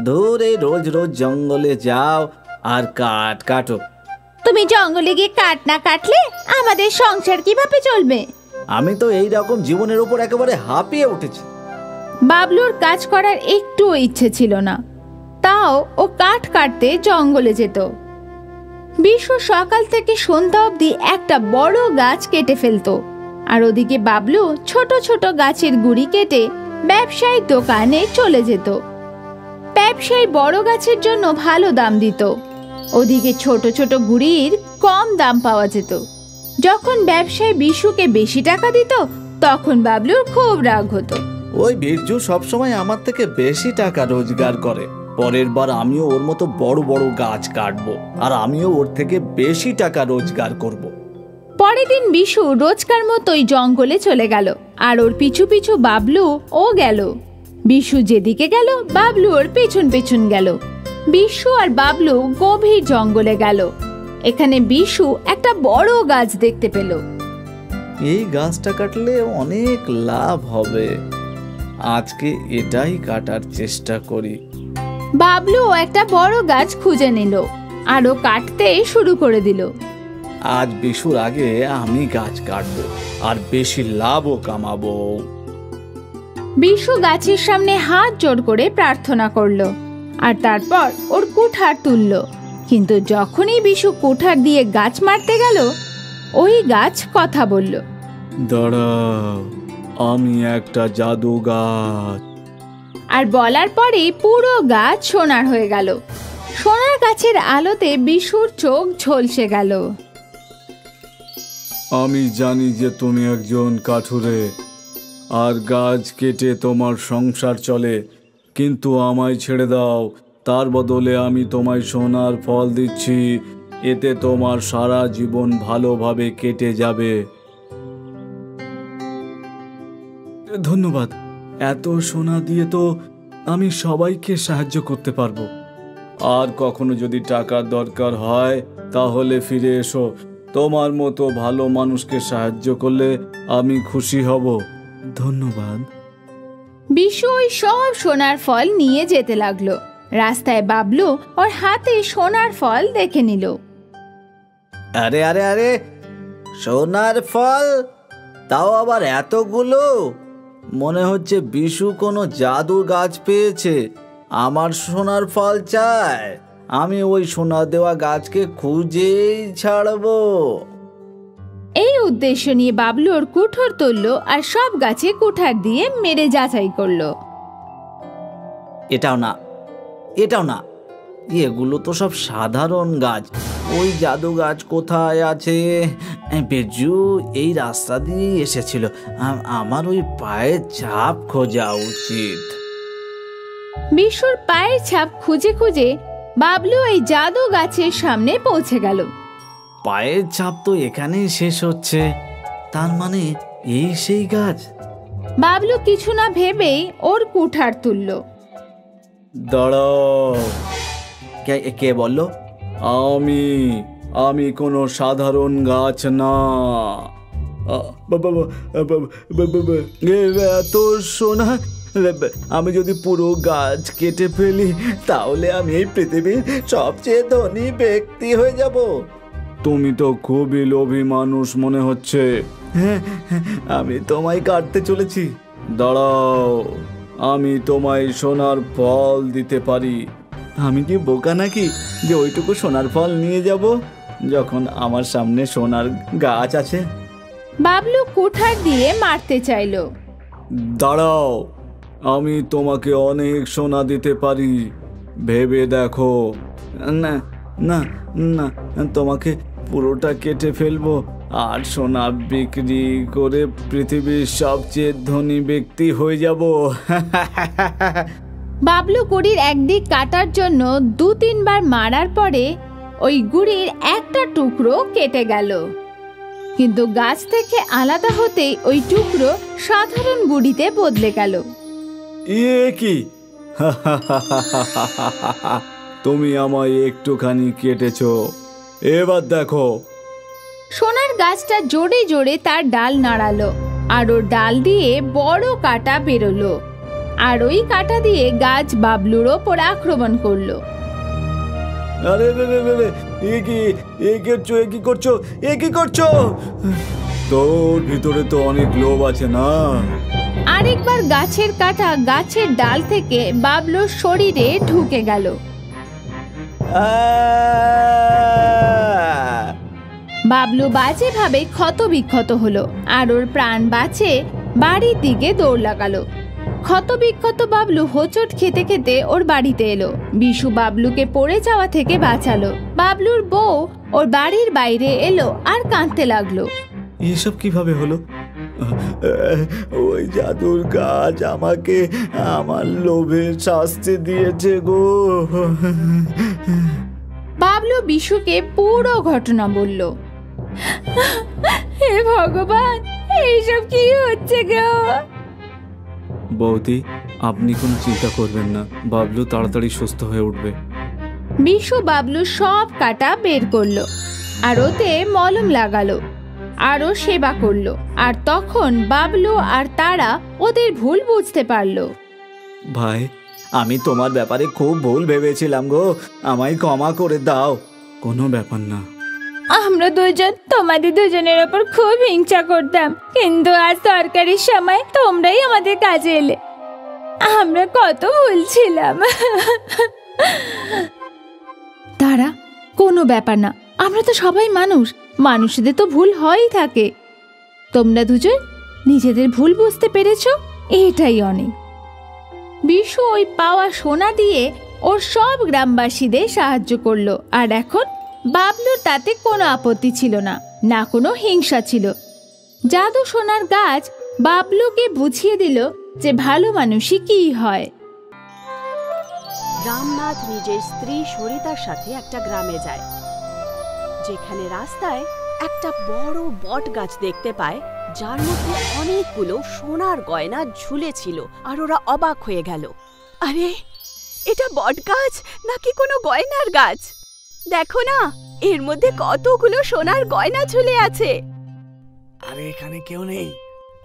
দূর, এই রোজ রোজ জঙ্গলে যাও আর কাঠ কাটো। তুমি জঙ্গলে গিয়ে কাঠ না কাটলে আমাদের সংসার কিভাবে চলবে? আমি তো এই রকম জীবনের উপর একেবারে হাঁপিয়ে উঠেছি। বাবলুর কাজ করার একটুও ইচ্ছে ছিল না, তাও ও কাঠ কাটতে জঙ্গলে যেত। বিশ্ব সকাল থেকে সন্ধ্যা অবধি একটা বড় গাছ কেটে ফেলতো, আর ওদিকে বাবলু ছোট ছোট গাছের গুড়ি কেটে ব্যবসায়ীর দোকানে চলে যেত। ব্যবসায়ী বড় গাছের জন্য ভালো দাম দিত, ওদিকে ছোট ছোট গুড়ির কম দাম পাওয়া যেত। যখন ব্যবসায় বিশুকে বেশি টাকা দিত তখন বাবলুর খুব রাগ হতো। ওই বীরজু সবসময় আমার থেকে বেশি টাকা রোজগার করে, পরের বার আমিও ওর মতো বড় বড় গাছ কাটবো আর আমিও ওর থেকে বেশি টাকা রোজগার করব। পরের দিন বিশু রোজকার মতোই জঙ্গলে চলে গেল আর ওর পিছু পিছু বাবলু ও গেল। বিশু যেদিকে গেল বাবলু ওর পেছন পেছন গেল। বিশু আর বাবলু গভীর জঙ্গলে গেল। এখানে বিশু একটা বড় গাছ দেখতে পেল। এই গাছটা কাটলে অনেক লাভ হবে, আজকে এটাই কাটার চেষ্টা করি। বাবলু একটা বড় গাছ খুঁজে নিল আর ও কাটতে শুরু করে দিল। আজ বিশুর আগে আমি গাছ কাটবো আর বেশি লাভও কামাবো। বিশু গাছের সামনে হাত জোড় করে প্রার্থনা করলো আর তারপর ওর কুঠার তুলল। কিন্তু যখনই বিশু কুঠার দিয়ে গাছ মারতে গেল ওই গাছ কথা বলল। দাঁড়াও, আমি একটা জাদু গাছ। আর বলার পরে পুরো গাছ সোনার হয়ে গেল। সোনার গাছের আলোতে বিশুর চোখ ঝলসে গেল। আমি জানি যে তুমি একজন কাঠুরে আর গাছ কেটে তোমার সংসার চলে, কিন্তু আমায় ছেড়ে দাও, তার বদলে আমি তোমায় সোনার ফল দিচ্ছি, এতে তোমার সারা জীবন ভালোভাবে কেটে যাবে। ধন্যবাদ, এত সোনা দিয়ে তো আমি সবাইকে সাহায্য করতে পারবো। আর কখনো যদি টাকার দরকার হয় তাহলে ফিরে এসো, তোমার মতো ভালো মানুষকে সাহায্য করলে আমি খুশি হব। ধন্যবাদ। বিশু ওই সব সোনার ফল নিয়ে যেতে লাগলো। রাস্তায় বাবলু ওর হাতে সোনার ফল দেখে নিল। আরে আরে আরে, সোনার ফল, তাও আবার এতগুলো! মনে হচ্ছে বিশু কোনো জাদু গাছ পেয়েছে। আমার সোনার ফল চাই, আমি ওই সোনা দেওয়া গাছকে খুঁজেই ছাড়বো। এই উদ্দেশ্য নিয়ে বাবলু ওর কুঠোর তুললো আর সব গাছে কুঠার দিয়ে মেরে যাচাই করলো। এটাও না, এটাও না, এগুলো তো সব সাধারণ গাছ। ওই জাদু গাছ কোথায় আছে? বেজু এই রাস্তা দিয়ে এসেছিল, আমার ওই পায়ের ছাপ খোঁজা উচিত। বিশুর পায়ের ছাপ খুঁজে খুঁজে বাবলু এই জাদু গাছের সামনে পৌঁছে গেল। পায়ের ছাপ তো এখানেই শেষ হচ্ছে, তার মানে এই সেই গাছ। বাবলু কিছু না ভেবেই ওর কুঠার তুলল। দাঁড়াও, কে বললো? আমি কোনো সাধারণ গাছ না। এত সোনা, আমি যদি পুরো গাছ কেটে ফেলি তাহলে আমি এই পৃথিবীর সবচেয়ে ধনী ব্যক্তি হয়ে যাব। তুমি তো খুবই লোভী মানুষ মনে হচ্ছে। হ্যাঁ, আমি তোমায় কাটতে চলেছি। দাঁড়াও, আমি তোমায় সোনার ফল দিতে পারি। আমি কি বোকা নাকি যে ওইটুকু সোনার ফল নিয়ে যাব যখন আমার সামনে সোনার গাছ আছে? বাবলু কুঠার দিয়ে মারতে চাইলো। দাঁড়াও, আমি তোমাকে অনেক সোনা দিতে পারি, ভেবে দেখো। না না না, তোমাকে পুরোটা কেটে ফেলবো আর সোনা বিক্রি করে পৃথিবীর সবচেয়ে ধনী ব্যক্তি হয়ে যাব। বাবলু গুড়ির একদিক কাটার জন্য 2-3 বার মারার পরে ওই গুড়ির একটা টুকরো কেটে গেল। কিন্তু গাছ থেকে আলাদা হতেই ওই টুকরো সাধারণ গুড়িতে বদলে গেল। এ কি? তুমি আমায় একটুখানি কেটেছো, এবার দেখো। সোনার গাছটা জোরে জোরে তার ডাল নাড়ালো আর ওর ডাল দিয়ে বড় কাঁটা বেরোলো আর ওই কাঁটা দিয়ে গাছ বাবলুর ওপর আক্রমণ করলো। আরে কি করছো? তোর ভিতরে তো অনেক লোভ আছে না? আরেকবার গাছের কাঁটা গাছের ডাল থেকে বাবলুর শরীরে ঢুকে গেল। বাবলু বাজে ভাবে ক্ষত বিক্ষত হলো আর ওর প্রাণ বাঁচে বাড়ির দিকে দৌড় লাগালো। ক্ষত বিক্ষত বাবলু হোঁচট খেতে খেতে ওর বাড়িতে এলো। বিশু বাবলুকে পড়ে যাওয়া থেকে বাঁচালো। বাবলুর বউ ওর বাড়ির বাইরে এলো আর কাঁদতে লাগলো। এসব কিভাবে হলো? ওই জাদুর গাছ আমাকে আমার লোভের শাস্তি দিয়েছে গো। বাবলু বিশুকে পুরো ঘটনা বলল। হে ভগবান, এইসব কি হচ্ছে গো? বৌদি, আপনি কোনো চিন্তা করবেন না, বাবলু তাড়াতাড়ি সুস্থ হয়ে উঠবে। বিশু বাবলু সব কাটা বের করলো আর ওতে মলম লাগালো, আরও সেবা করলো। আর তখন বাবলু আর তারা ওদের ভুল বুঝতে পারলো। ভাই, আমি তোমার ব্যাপারে খুব ভুল ভেবেছিলাম গো, আমায় ক্ষমা করে দাও। কোনো ব্যাপার না। আমরা দুজন তোমাদের দুজনের ওপর খুব হিংসা করতাম, কিন্তু আজ সরকারির সময় তোমরাই আমাদের কাজে এলে। আমরা কত ভুল ছিলাম। তারা, কোনো ব্যাপার না, আমরা তো সবাই মানুষ, মানুষদের তো ভুল হয়ই থাকে। তোমরা দুজন নিজেদের ভুল বুঝতে পেরেছো, এটাই অনেক। বিশু ওই পাওয়া সোনা দিয়ে ওর সব গ্রামবাসীদের সাহায্য করলো। আর এখন বাবলুর তাতে কোনো আপত্তি ছিল না, না কোনো হিংসা ছিল। জাদু সোনার গাছ বাবলুকে বুঝিয়ে দিল যে ভালো মানুষই কি হয়। রামনাথ নিজের স্ত্রী সরিতার সাথে একটা গ্রামে যায়, যেখানে রাস্তায় একটা বড় বট গাছ দেখতে পায়, যার মধ্যে অনেকগুলো সোনার গয়না ঝুলেছিল। আর ওরা অবাক হয়ে গেল, আরে এটা বট গাছ নাকি কোনো গয়নার গাছ? দেখো না, এর মধ্যে কতগুলো সোনার গয়না ঝুলে আছে। আরে এখানে কেউ নেই,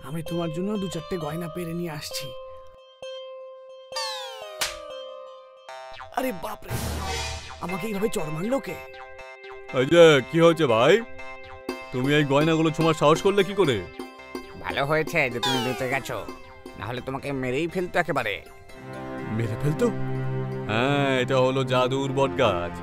আমি তোমার জন্য 2-4টে গয়না পেরে নিয়ে আসছি। আরে বাপরে, আমাকে এইভাবে চড় মারলো কে? কি হয়েছে ভাই? তুমি এই গয়নাগুলো ছোঁয়ার সাহস করলে কি করে? ভালো হয়েছে যে তুমি বেঁচে গেছো, না হলে তোমাকে মেরেই ফেলতো একেবারে। মেরে ফেলতো? হ্যাঁ, এটা হলো জাদুর বট গাছ।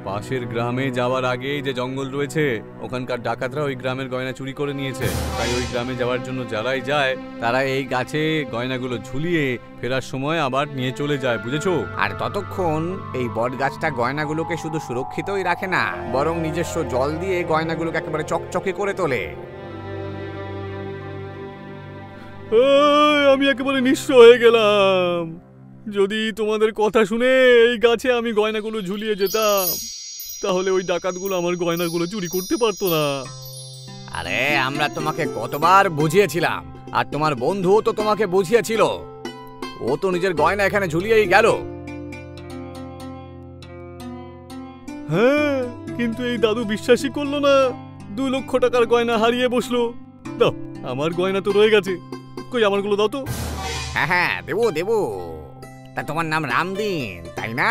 পাশের গ্রামে যাওয়ার আগে যে জঙ্গল রয়েছে, ওখানকার ডাকাতরা ওই গ্রামের গয়না চুরি করে নিয়েছে। তাই ওই গ্রামে যাওয়ার জন্য যারাই যায়, তারা এই গাছে গয়নাগুলো ঝুলিয়ে ফেরার সময় আবার নিয়ে চলে যায়, বুঝেছো? আর ততক্ষণ এই বট গাছটা গয়নাগুলোকে শুধু সুরক্ষিতই রাখে না, বরং নিজস্ব জল দিয়ে গয়নাগুলোকে একেবারে চকচকে করে তোলে। আমি একেবারে নিঃস্ব হয়ে গেলাম। যদি তোমাদের কথা শুনে এই গাছে আমি গয়নাগুলো ঝুলিয়ে যেতাম, তাহলে ওই ডাকাতগুলো আমার গয়নাগুলো চুরি করতে পারতো না। আরে আমরা তোমাকে কতবার বুঝিয়েছিলাম, আর তোমার বন্ধুও তো তোমাকে বুঝিয়েছিল। ও তো নিজের গয়না এখানে ঝুলিয়েই গেল। হ্যাঁ, কিন্তু এই দাদু বিশ্বাসই করলো না। 2 লক্ষ টাকার গয়না হারিয়ে বসলো। দাও, আমার গয়না তো রয়ে গেছে, কই আমারগুলো দাও তো। হ্যাঁ হ্যাঁ, দেবো দেবো। তা তোমার নাম রামদিন, তাই না?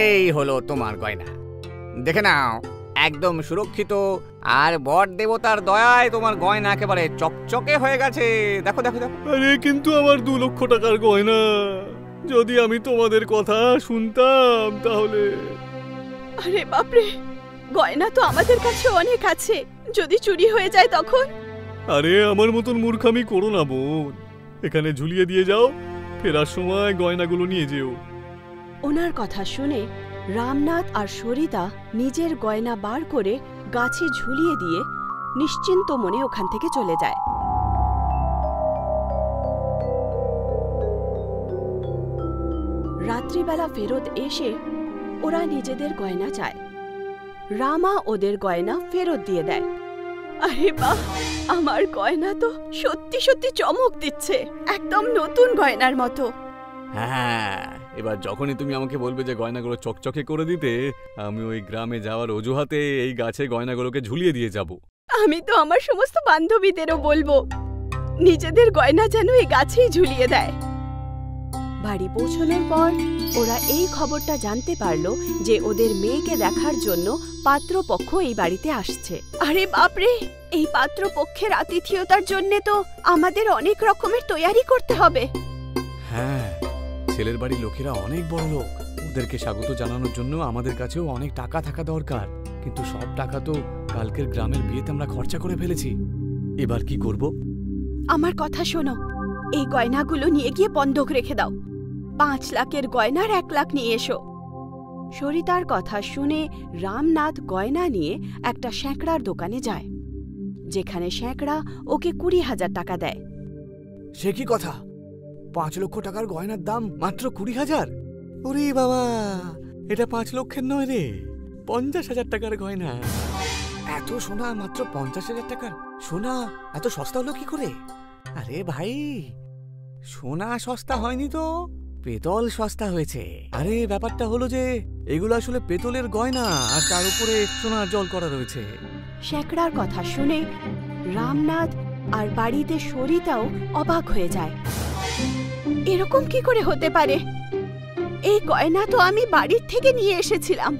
এই হলো তোমার গয়না, দেখে নাও, একদম সুরক্ষিত। আর বট দেবতার দয়ায় তোমার গয়না একেবারে চকচকে হয়ে গেছে। দেখো দেখো দেখো। আরে কিন্তু আমার 2 লক্ষ টাকার গয়না, যদি আমি তোমাদের কথা শুনতাম তাহলে। আরে বাপরে, গয়না তো আমাদের কাছে অনেক আছে, যদি চুরি হয়ে যায় তখন? আরে আমার মতন মূর্খামি করো না বোন, এখানে ঝুলিয়ে দিয়ে যাও, ফেরার সময় গয়নাগুলো নিয়ে যেও। ওনার কথা শুনে রামনাথ আর সরিতা নিজের গয়না বার করে গাছে ঝুলিয়ে দিয়ে নিশ্চিন্ত মনে ওখান থেকে চলে যায়। রাত্রিবেলা ফেরত এসে ওরা নিজেদের গয়না চায়। রামা ওদের গয়না ফেরত দিয়ে দেয়। আরে বাহ, আমার গয়না তো সত্যি সত্যি চমক দিচ্ছে, একদম নতুন গয়নার মতো। হ্যাঁ, এবার যখনই তুমি আমাকে বলবে যে গয়নাগুলো চকচকে করে দিতে, আমি ওই গ্রামে যাওয়ার অজুহাতে এই গাছে গয়নাগুলোকে ঝুলিয়ে দিয়ে যাব। আমি তো আমার সমস্ত বান্ধবীদেরও বলবো নিজেদের গয়না যেন এই গাছেই ঝুলিয়ে দেয়। বাড়ি পৌঁছানোর পর ওরা এই খবরটা জানতে পারলো যে ওদের মেয়েকে দেখার জন্য পাত্রপক্ষ এই বাড়িতে আসছে। আরে বাপরে, এই পাত্রপক্ষের আতিথেয়তার জন্য তো আমাদের অনেক রকমের তৈয়ারি করতে হবে। হ্যাঁ, ছেলের বাড়ির লোকেরা অনেক বড় লোক, ওদেরকে স্বাগত জানানোর জন্য আমাদের কাছেও অনেক টাকা থাকা দরকার। কিন্তু সব টাকা তো কালকের গ্রামের বিয়েতে আমরা খরচা করে ফেলেছি। এবার কি করব? আমার কথা শোনো, এই গয়নাগুলো নিয়ে গিয়ে বন্ধক রেখে দাও। 5 লাখের গয়নার 1 লাখ নিয়ে এসো। সরিতার কথা শুনে রামনাথ গয়না নিয়ে একটা স্যাঁকড়ার দোকানে যায়, যেখানে স্যাঁকড়া ওকে 20,000 টাকা দেয়। সে কি কথা? 5 লক্ষ টাকার গয়নার দাম মাত্র 20,000? ওরে বাবা, এটা 5 লক্ষের নয় রে, 50,000 টাকার গয়না। এত সোনা মাত্র 50,000 টাকার? সোনা এত সস্তা হলো কি করে? আরে ভাই, সোনা সস্তা হয়নি তো, পেতল সস্তা হয়েছে। আরে ব্যাপারটা হলো যে এগুলো আসলে পেতলের গয়না, আর তার উপরে সোনার জল করা রয়েছে। স্যাঁকড়ার কথা শুনে রামনাথ আর বাড়িতে সরিতাও অবাক হয়ে যায়। এরকম কি করে হতে পারে? এই গয়না তো আমি বাড়ির থেকে নিয়ে এসেছিলাম।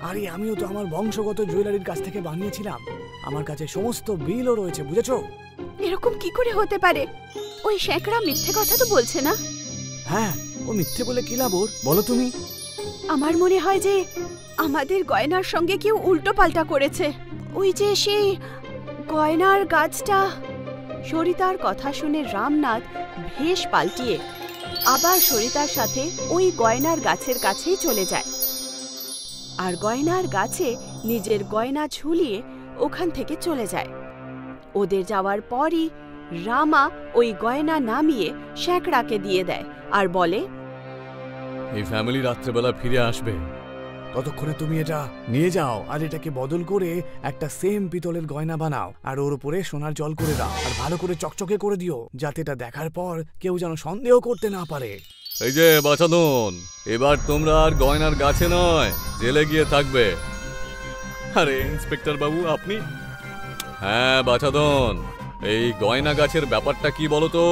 আরে আমিও তো আমার বংশগত জুয়েলারির কাছ থেকে বানিয়েছিলাম, আমার কাছে সমস্ত বিলও রয়েছে, বুঝেছো? এরকম কি করে হতে পারে? ওই স্যাঁকড়া মিথ্যে কথা তো বলছে না? হ্যাঁ, ও মিথ্যে বলে কি লাভ ওর, বলো তুমি? আমার মনে হয় যে আমাদের গয়নার সঙ্গে কেউ উল্টো পাল্টা করেছে। ওই যে সেই গয়নার গাছটা। সরিতার কথা শুনে রামনাথ ভেষ পাল্টিয়ে আবার সরিতার সাথে ওই গয়নার গাছের কাছেই চলে যায়, আর গয়নার গাছে নিজের গয়না ঝুলিয়ে ওখান থেকে চলে যায়। ওদের যাওয়ার পরই রামা ওই গয়না নামিয়ে স্যাঁকড়াকে দিয়ে দেয় আর বলে, এই ফ্যামিলি রাত্রেবেলা ফিরে আসবে, ততক্ষণে তুমি এটা নিয়ে যাও আর এটাকে বদল করে একটা সেম পিতলের গয়না বানাও, আর ওর উপরে সোনার জল করে দাও, আর ভালো করে চকচকে করে দিও, যাতে এটা দেখার পর কেউ যেন সন্দেহ করতে না পারে। এই যে বাছাধন, এবার তোমরা আর গয়নার গাছে নয়, জেলে গিয়ে থাকবে। আরে ইন্সপেক্টর বাবু, আপনি? হ্যাঁ বাছাধন, এই গয়না গাছের ব্যাপারটা কি বলো তো?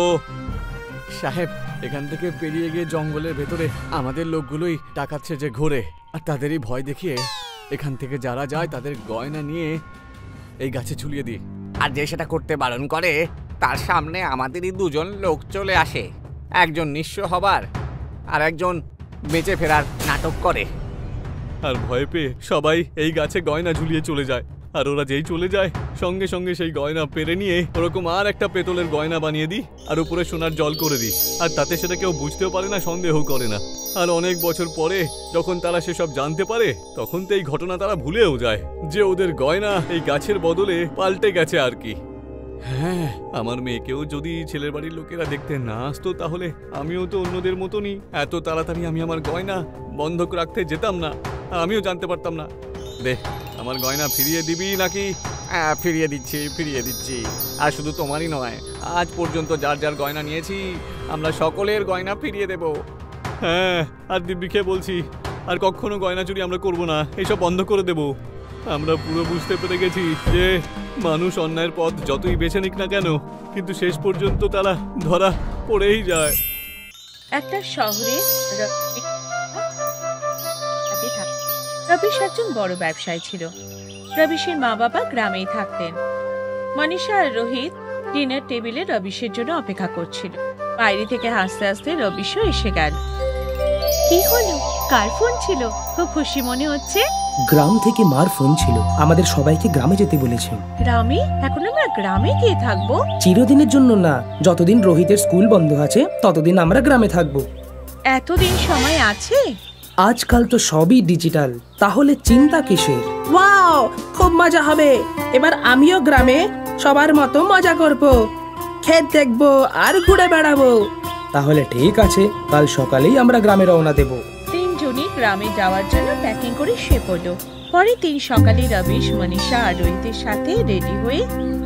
সাহেব, এখান থেকে পেরিয়ে গিয়ে জঙ্গলের ভেতরে আমাদের লোকগুলোই ডাকাত সেজে ঘোরে, আর তাদেরই ভয় দেখিয়ে এখান থেকে যারা যায় তাদের গয়না নিয়ে এই গাছে ঝুলিয়ে দিই। আর যে সেটা করতে বারণ করে তার সামনে আমাদেরই 2 লোক চলে আসে, একজন নিঃস্ব হবার আর একজন বেঁচে ফেরার নাটক করে। আর ভয় পেয়ে সবাই এই গাছে গয়না ঝুলিয়ে চলে যায়, আর ওরা যেই চলে যায় সঙ্গে সঙ্গে সেই গয়না পেরে নিয়ে ওরকম আর একটা পেতলের গয়না বানিয়ে দিই, আর উপরে সোনার জল করে দিই, আর তাতে সেটা কেউ বুঝতেও পারে না, সন্দেহ করে না। আর অনেক বছর পরে যখন তারা সেসব জানতে পারে, তখন তো এই ঘটনা তারা ভুলেও যায় যে ওদের গয়না এই গাছের বদলে পাল্টে গেছে আর কি। হ্যাঁ, আমার মেয়েকেও যদি ছেলের বাড়ির লোকেরা দেখতে না আসতো, তাহলে আমিও তো অন্যদের মতনই এত তাড়াতাড়ি আমি আমার গয়না বন্ধক রাখতে যেতাম না, আর আমিও জানতে পারতাম না। দেখ, আমার গয়না ফিরিয়ে দিবি নাকি? হ্যাঁ, ফিরিয়ে দিচ্ছি। আর শুধু তোমারই নয়, আজ পর্যন্ত যার যার গয়না নিয়েছি আমরা সকলের গয়না ফিরিয়ে দেব। হ্যাঁ, আর দিব্যি খেয়ে বলছি, আর কখনো গয়না চুরি আমরা করব না, এইসব বন্ধ করে দেব। আমরা পুরো বুঝতে পেরে গেছি যে মানুষ অন্যায়ের পথ যতই বেছে নিক না কেন, কিন্তু শেষ পর্যন্ত তারা ধরা পড়েই যায়। একটা শহরে রবিশ একজন বড় ব্যবসায়ী ছিল। রবিশের মা বাবা গ্রামেই থাকতেন। মনীষা আর রোহিত ডিনার টেবিলে রবিশের জন্য অপেক্ষা করছিল। বাইরে থেকে হাসতে হাসতে রবিশও এসে গেল। কি হলো, কার ফোন ছিল? খুব খুশি মনে হচ্ছে। গ্রাম থেকে মার ফোন ছিল, আমাদের সবাইকে গ্রামে যেতে বলেছে। গ্রামে? এখন আমরা গ্রামে গিয়ে থাকবো? চিরদিনের জন্য না, যতদিন রোহিতের স্কুল বন্ধ আছে ততদিন আমরা গ্রামে থাকবো। এতদিন সময় আছে? আজকাল তো সবই ডিজিটাল, তাহলে চিন্তা কিসের? ওয়াও, খুব মজা হবে। এবার আমিও গ্রামে সবার মতো মজা করব, ক্ষেত দেখবো আর ঘুরে বেড়াবো। তাহলে ঠিক আছে, কাল সকালেই আমরা গ্রামে রওনা দেব। তিনজনই গ্রামে যাওয়ার জন্য প্যাকিং করে শুয়ে পড়ল। পরের দিন সকালে রবিশ, মনীষা আর রোহিতের সাথে রেডি হয়ে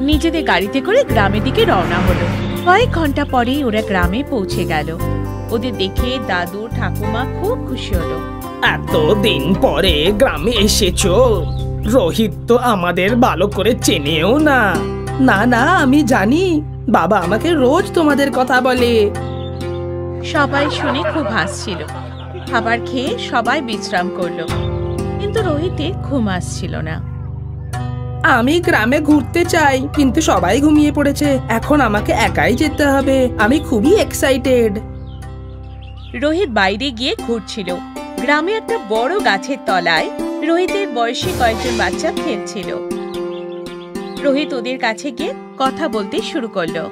নিজেদের গাড়িতে করে গ্রামের দিকে রওনা হলো। কয়েক ঘন্টা পরেই ওরা গ্রামে পৌঁছে গেল। ওদের দেখে দাদু ঠাকুমা খুব খুশি হলো। এতদিন পরে গ্রামে এসেছো, রোহিত তো আমাদের ভালো করে চেনেও না। না না, আমি জানি, বাবা আমাকে রোজ তোমাদের কথা বলে। সবাই শুনে খুব হাসছিল। খাবার খেয়ে সবাই বিশ্রাম করলো, কিন্তু রোহিতের ঘুম আসছিল না। আমি গ্রামে ঘুরতে চাই, কিন্তু সবাই ঘুমিয়ে পড়েছে। এখন আমাকে একাই যেতে হবে। আমি খুবই এক্সাইটেড। রোহিত বাইরে গিয়ে ঘুরছিল। গ্রামে একটা বড় গাছের তলায় রোহিতের বয়সী কয়েকজন বাচ্চা খেলছিল। রোহিত ওদের কাছে গিয়ে কথা বলতে শুরু করলো।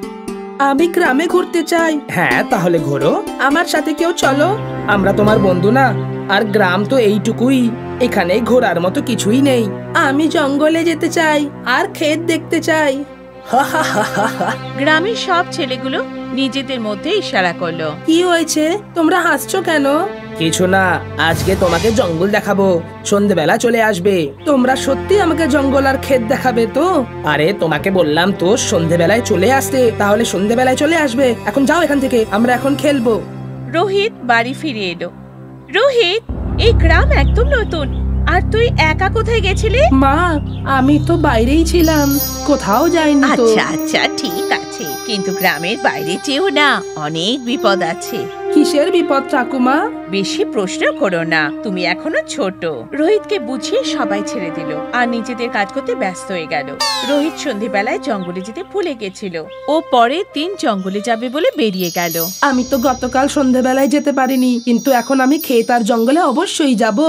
আমি গ্রামে ঘুরতে চাই। হ্যাঁ, তাহলে ঘোরো, আমার সাথে কেউ চলো। আমরা তোমার বন্ধু না? আর গ্রাম তো এইটুকুই, এখানে ঘোরার মতো কিছুই নেই। আমি জঙ্গলে যেতে চাই আর ক্ষেত দেখতে চাই। গ্রামের সব ছেলেগুলো নিজেদের মধ্যে ইশারা করলো। কি হয়েছে, তোমরা হাসছো কেন? কিছু না, আজকে তোমাকে জঙ্গল দেখাবো, সন্ধ্যেবেলা চলে আসবে। তোমরা সত্যি আমাকে জঙ্গল আর ক্ষেত দেখাবে তো? আরে তোমাকে বললাম তো সন্ধ্যেবেলায় চলে আসতে, তাহলে সন্ধ্যেবেলায় চলে আসবে। এখন যাও এখান থেকে, আমরা এখন খেলবো। রোহিত বাড়ি ফিরে এলো। রোহিত, এই গ্রাম একদম নতুন, আর তুই একা কোথায় গেছিলি? মা, আমি তো বাইরেই ছিলাম, কোথাও যাইনি তো। আচ্ছা আচ্ছা ঠিক আছে, কিন্তু গ্রামের বাইরে যেও না, অনেক বিপদ আছে। কিসের বিপদ ঠাকুমা? বেশি প্রশ্ন করো না, তুমি এখনো ছোট। রোহিতকে বুঝিয়ে সবাই ছেড়ে দিল আর নিজেদের কাজ করতে ব্যস্ত হয়ে গেল। রোহিত সন্ধ্যেবেলায় জঙ্গলে যেতে ভুলে গেছিল। ও পরের দিন জঙ্গলে যাবে বলে বেরিয়ে গেল। আমি তো গতকাল সন্ধ্যেবেলায় যেতে পারিনি, কিন্তু এখন আমি ক্ষেত আর জঙ্গলে অবশ্যই যাব।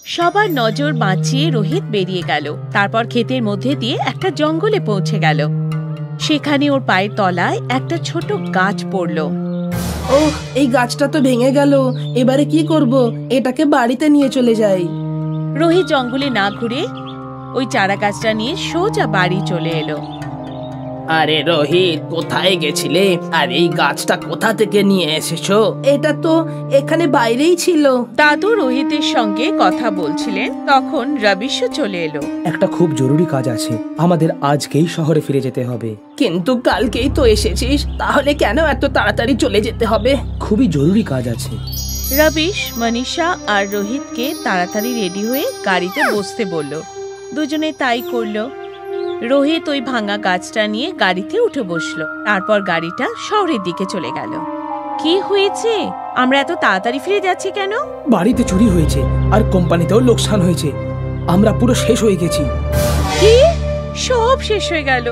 সবার নজর বাঁচিয়ে রোহিত বেরিয়ে গেল। তারপর ক্ষেতের মধ্যে দিয়ে একটা জঙ্গলে পৌঁছে গেল। সেখানে ওর পায়ের তলায় একটা ছোট গাছ পড়লো। ওহ, এই গাছটা তো ভেঙে গেল, এবারে কি করব? এটাকে বাড়িতে নিয়ে চলে যাই। রোহিত জঙ্গলে না ঘুরে ওই চারা গাছটা নিয়ে সোজা বাড়ি চলে এলো। আরে রোহিত, কোথায় গেছিলে? আর এই গাছটা কোথা থেকে নিয়ে এসেছো? এটা তো এখানে বাইরেই ছিল। দাদু রোহিতের সঙ্গে কথা বলছিলেন, তখন রবিশও চলে এলো। একটা খুব জরুরি কাজ আছে, আমাদের আজকেই শহরে ফিরে যেতে হবে। কিন্তু কালকেই তো এসেছিস, তাহলে কেন এত তাড়াতাড়ি চলে যেতে হবে? খুবই জরুরি কাজ আছে। রবিশ মনীষা আর রোহিতকে তাড়াতাড়ি রেডি হয়ে গাড়িতে বসতে বলল। দুজনে তাই করলো। রোহিত ওই ভাঙা গাছটা নিয়ে গাড়িতে উঠে বসলো। তারপর গাড়িটা শহরের দিকে চলে গেল। কি হয়েছে? আমরা এত তাড়াতাড়ি ফিরে যাচ্ছি কেন? বাড়িতে চুরি হয়েছে আর কোম্পানিতেও লোকসান হয়েছে, আমরা পুরো শেষ হয়ে গেছি। কি? সব শেষ হয়ে গেল?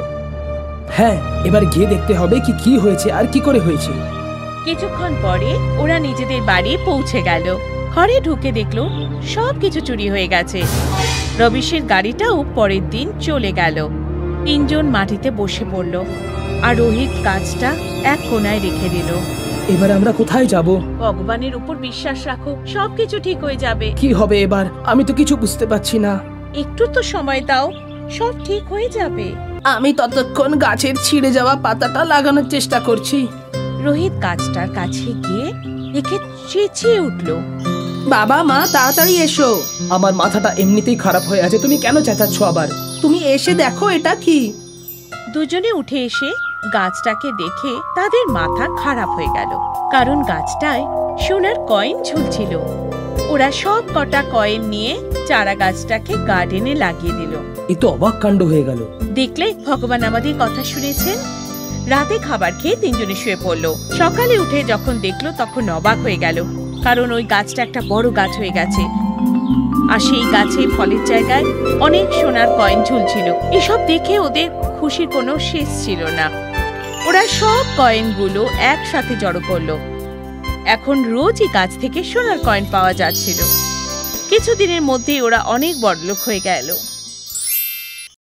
হ্যাঁ, এবার গিয়ে দেখতে হবে কি কি হয়েছে আর কি করে হয়েছে। কিছুক্ষণ পরে ওরা নিজেদের বাড়ি পৌঁছে গেল। ঘরে ঢুকে দেখলো সবকিছু চুরি হয়ে গেছে। রবিশের গাড়িটাও পরের দিন চলে গেল। তিনজন মাটিতে বসে পড়ল আর রোহিত গাছটা এক কোনায় রেখে দিল। এবার আমরা কোথায় যাব? ভগবানের উপর বিশ্বাস রাখো, সবকিছু ঠিক হয়ে যাবে। কি হবে এবার? আমি তো কিছু বুঝতে পারছি না। একটু তো সময় দাও, সব ঠিক হয়ে যাবে। আমি ততক্ষণ গাছের ছিঁড়ে যাওয়া পাতাটা লাগানোর চেষ্টা করছি। রোহিত গাছটার কাছে গিয়ে দেখে চেঁচিয়ে উঠল, বাবা মা তাড়াতাড়ি এসো। আমার মাথাটা এমনিতেই খারাপ হয়ে আছে, তুমি কেন চেঁচাচ্ছ আবার? তুমি এসে দেখো এটা কি। দুজনে উঠে এসে গাছটাকে দেখে তাদের মাথা খারাপ হয়ে গেল, কারণ গাছটায় সোনার কয়েন ঝুলছিল। ওরা সব কটা কয়েন নিয়ে চারা গাছটাকে গার্ডেনে লাগিয়ে দিল। এ তো অবাক কাণ্ড হয়ে গেল। দেখলে ভগবান আমাদের কথা শুনেছেন। রাতে খাবার খেয়ে তিনজনে শুয়ে পড়লো। সকালে উঠে যখন দেখলো তখন অবাক হয়ে গেল, কারণ ওই গাছটা একটা বড় গাছ হয়ে গেছে আর সেই গাছে ফলের জায়গায় অনেক সোনার কয়েন ঝুলছিল। এসব দেখে ওদের খুশির কোনো শেষ ছিল না। ওরা সব কয়েনগুলো একসাথে জড়ো করলো। এখন রোজই গাছ থেকে সোনার কয়েন পাওয়া যাচ্ছিল। কিছুদিনের মধ্যেই ওরা অনেক বড়লোক হয়ে গেল।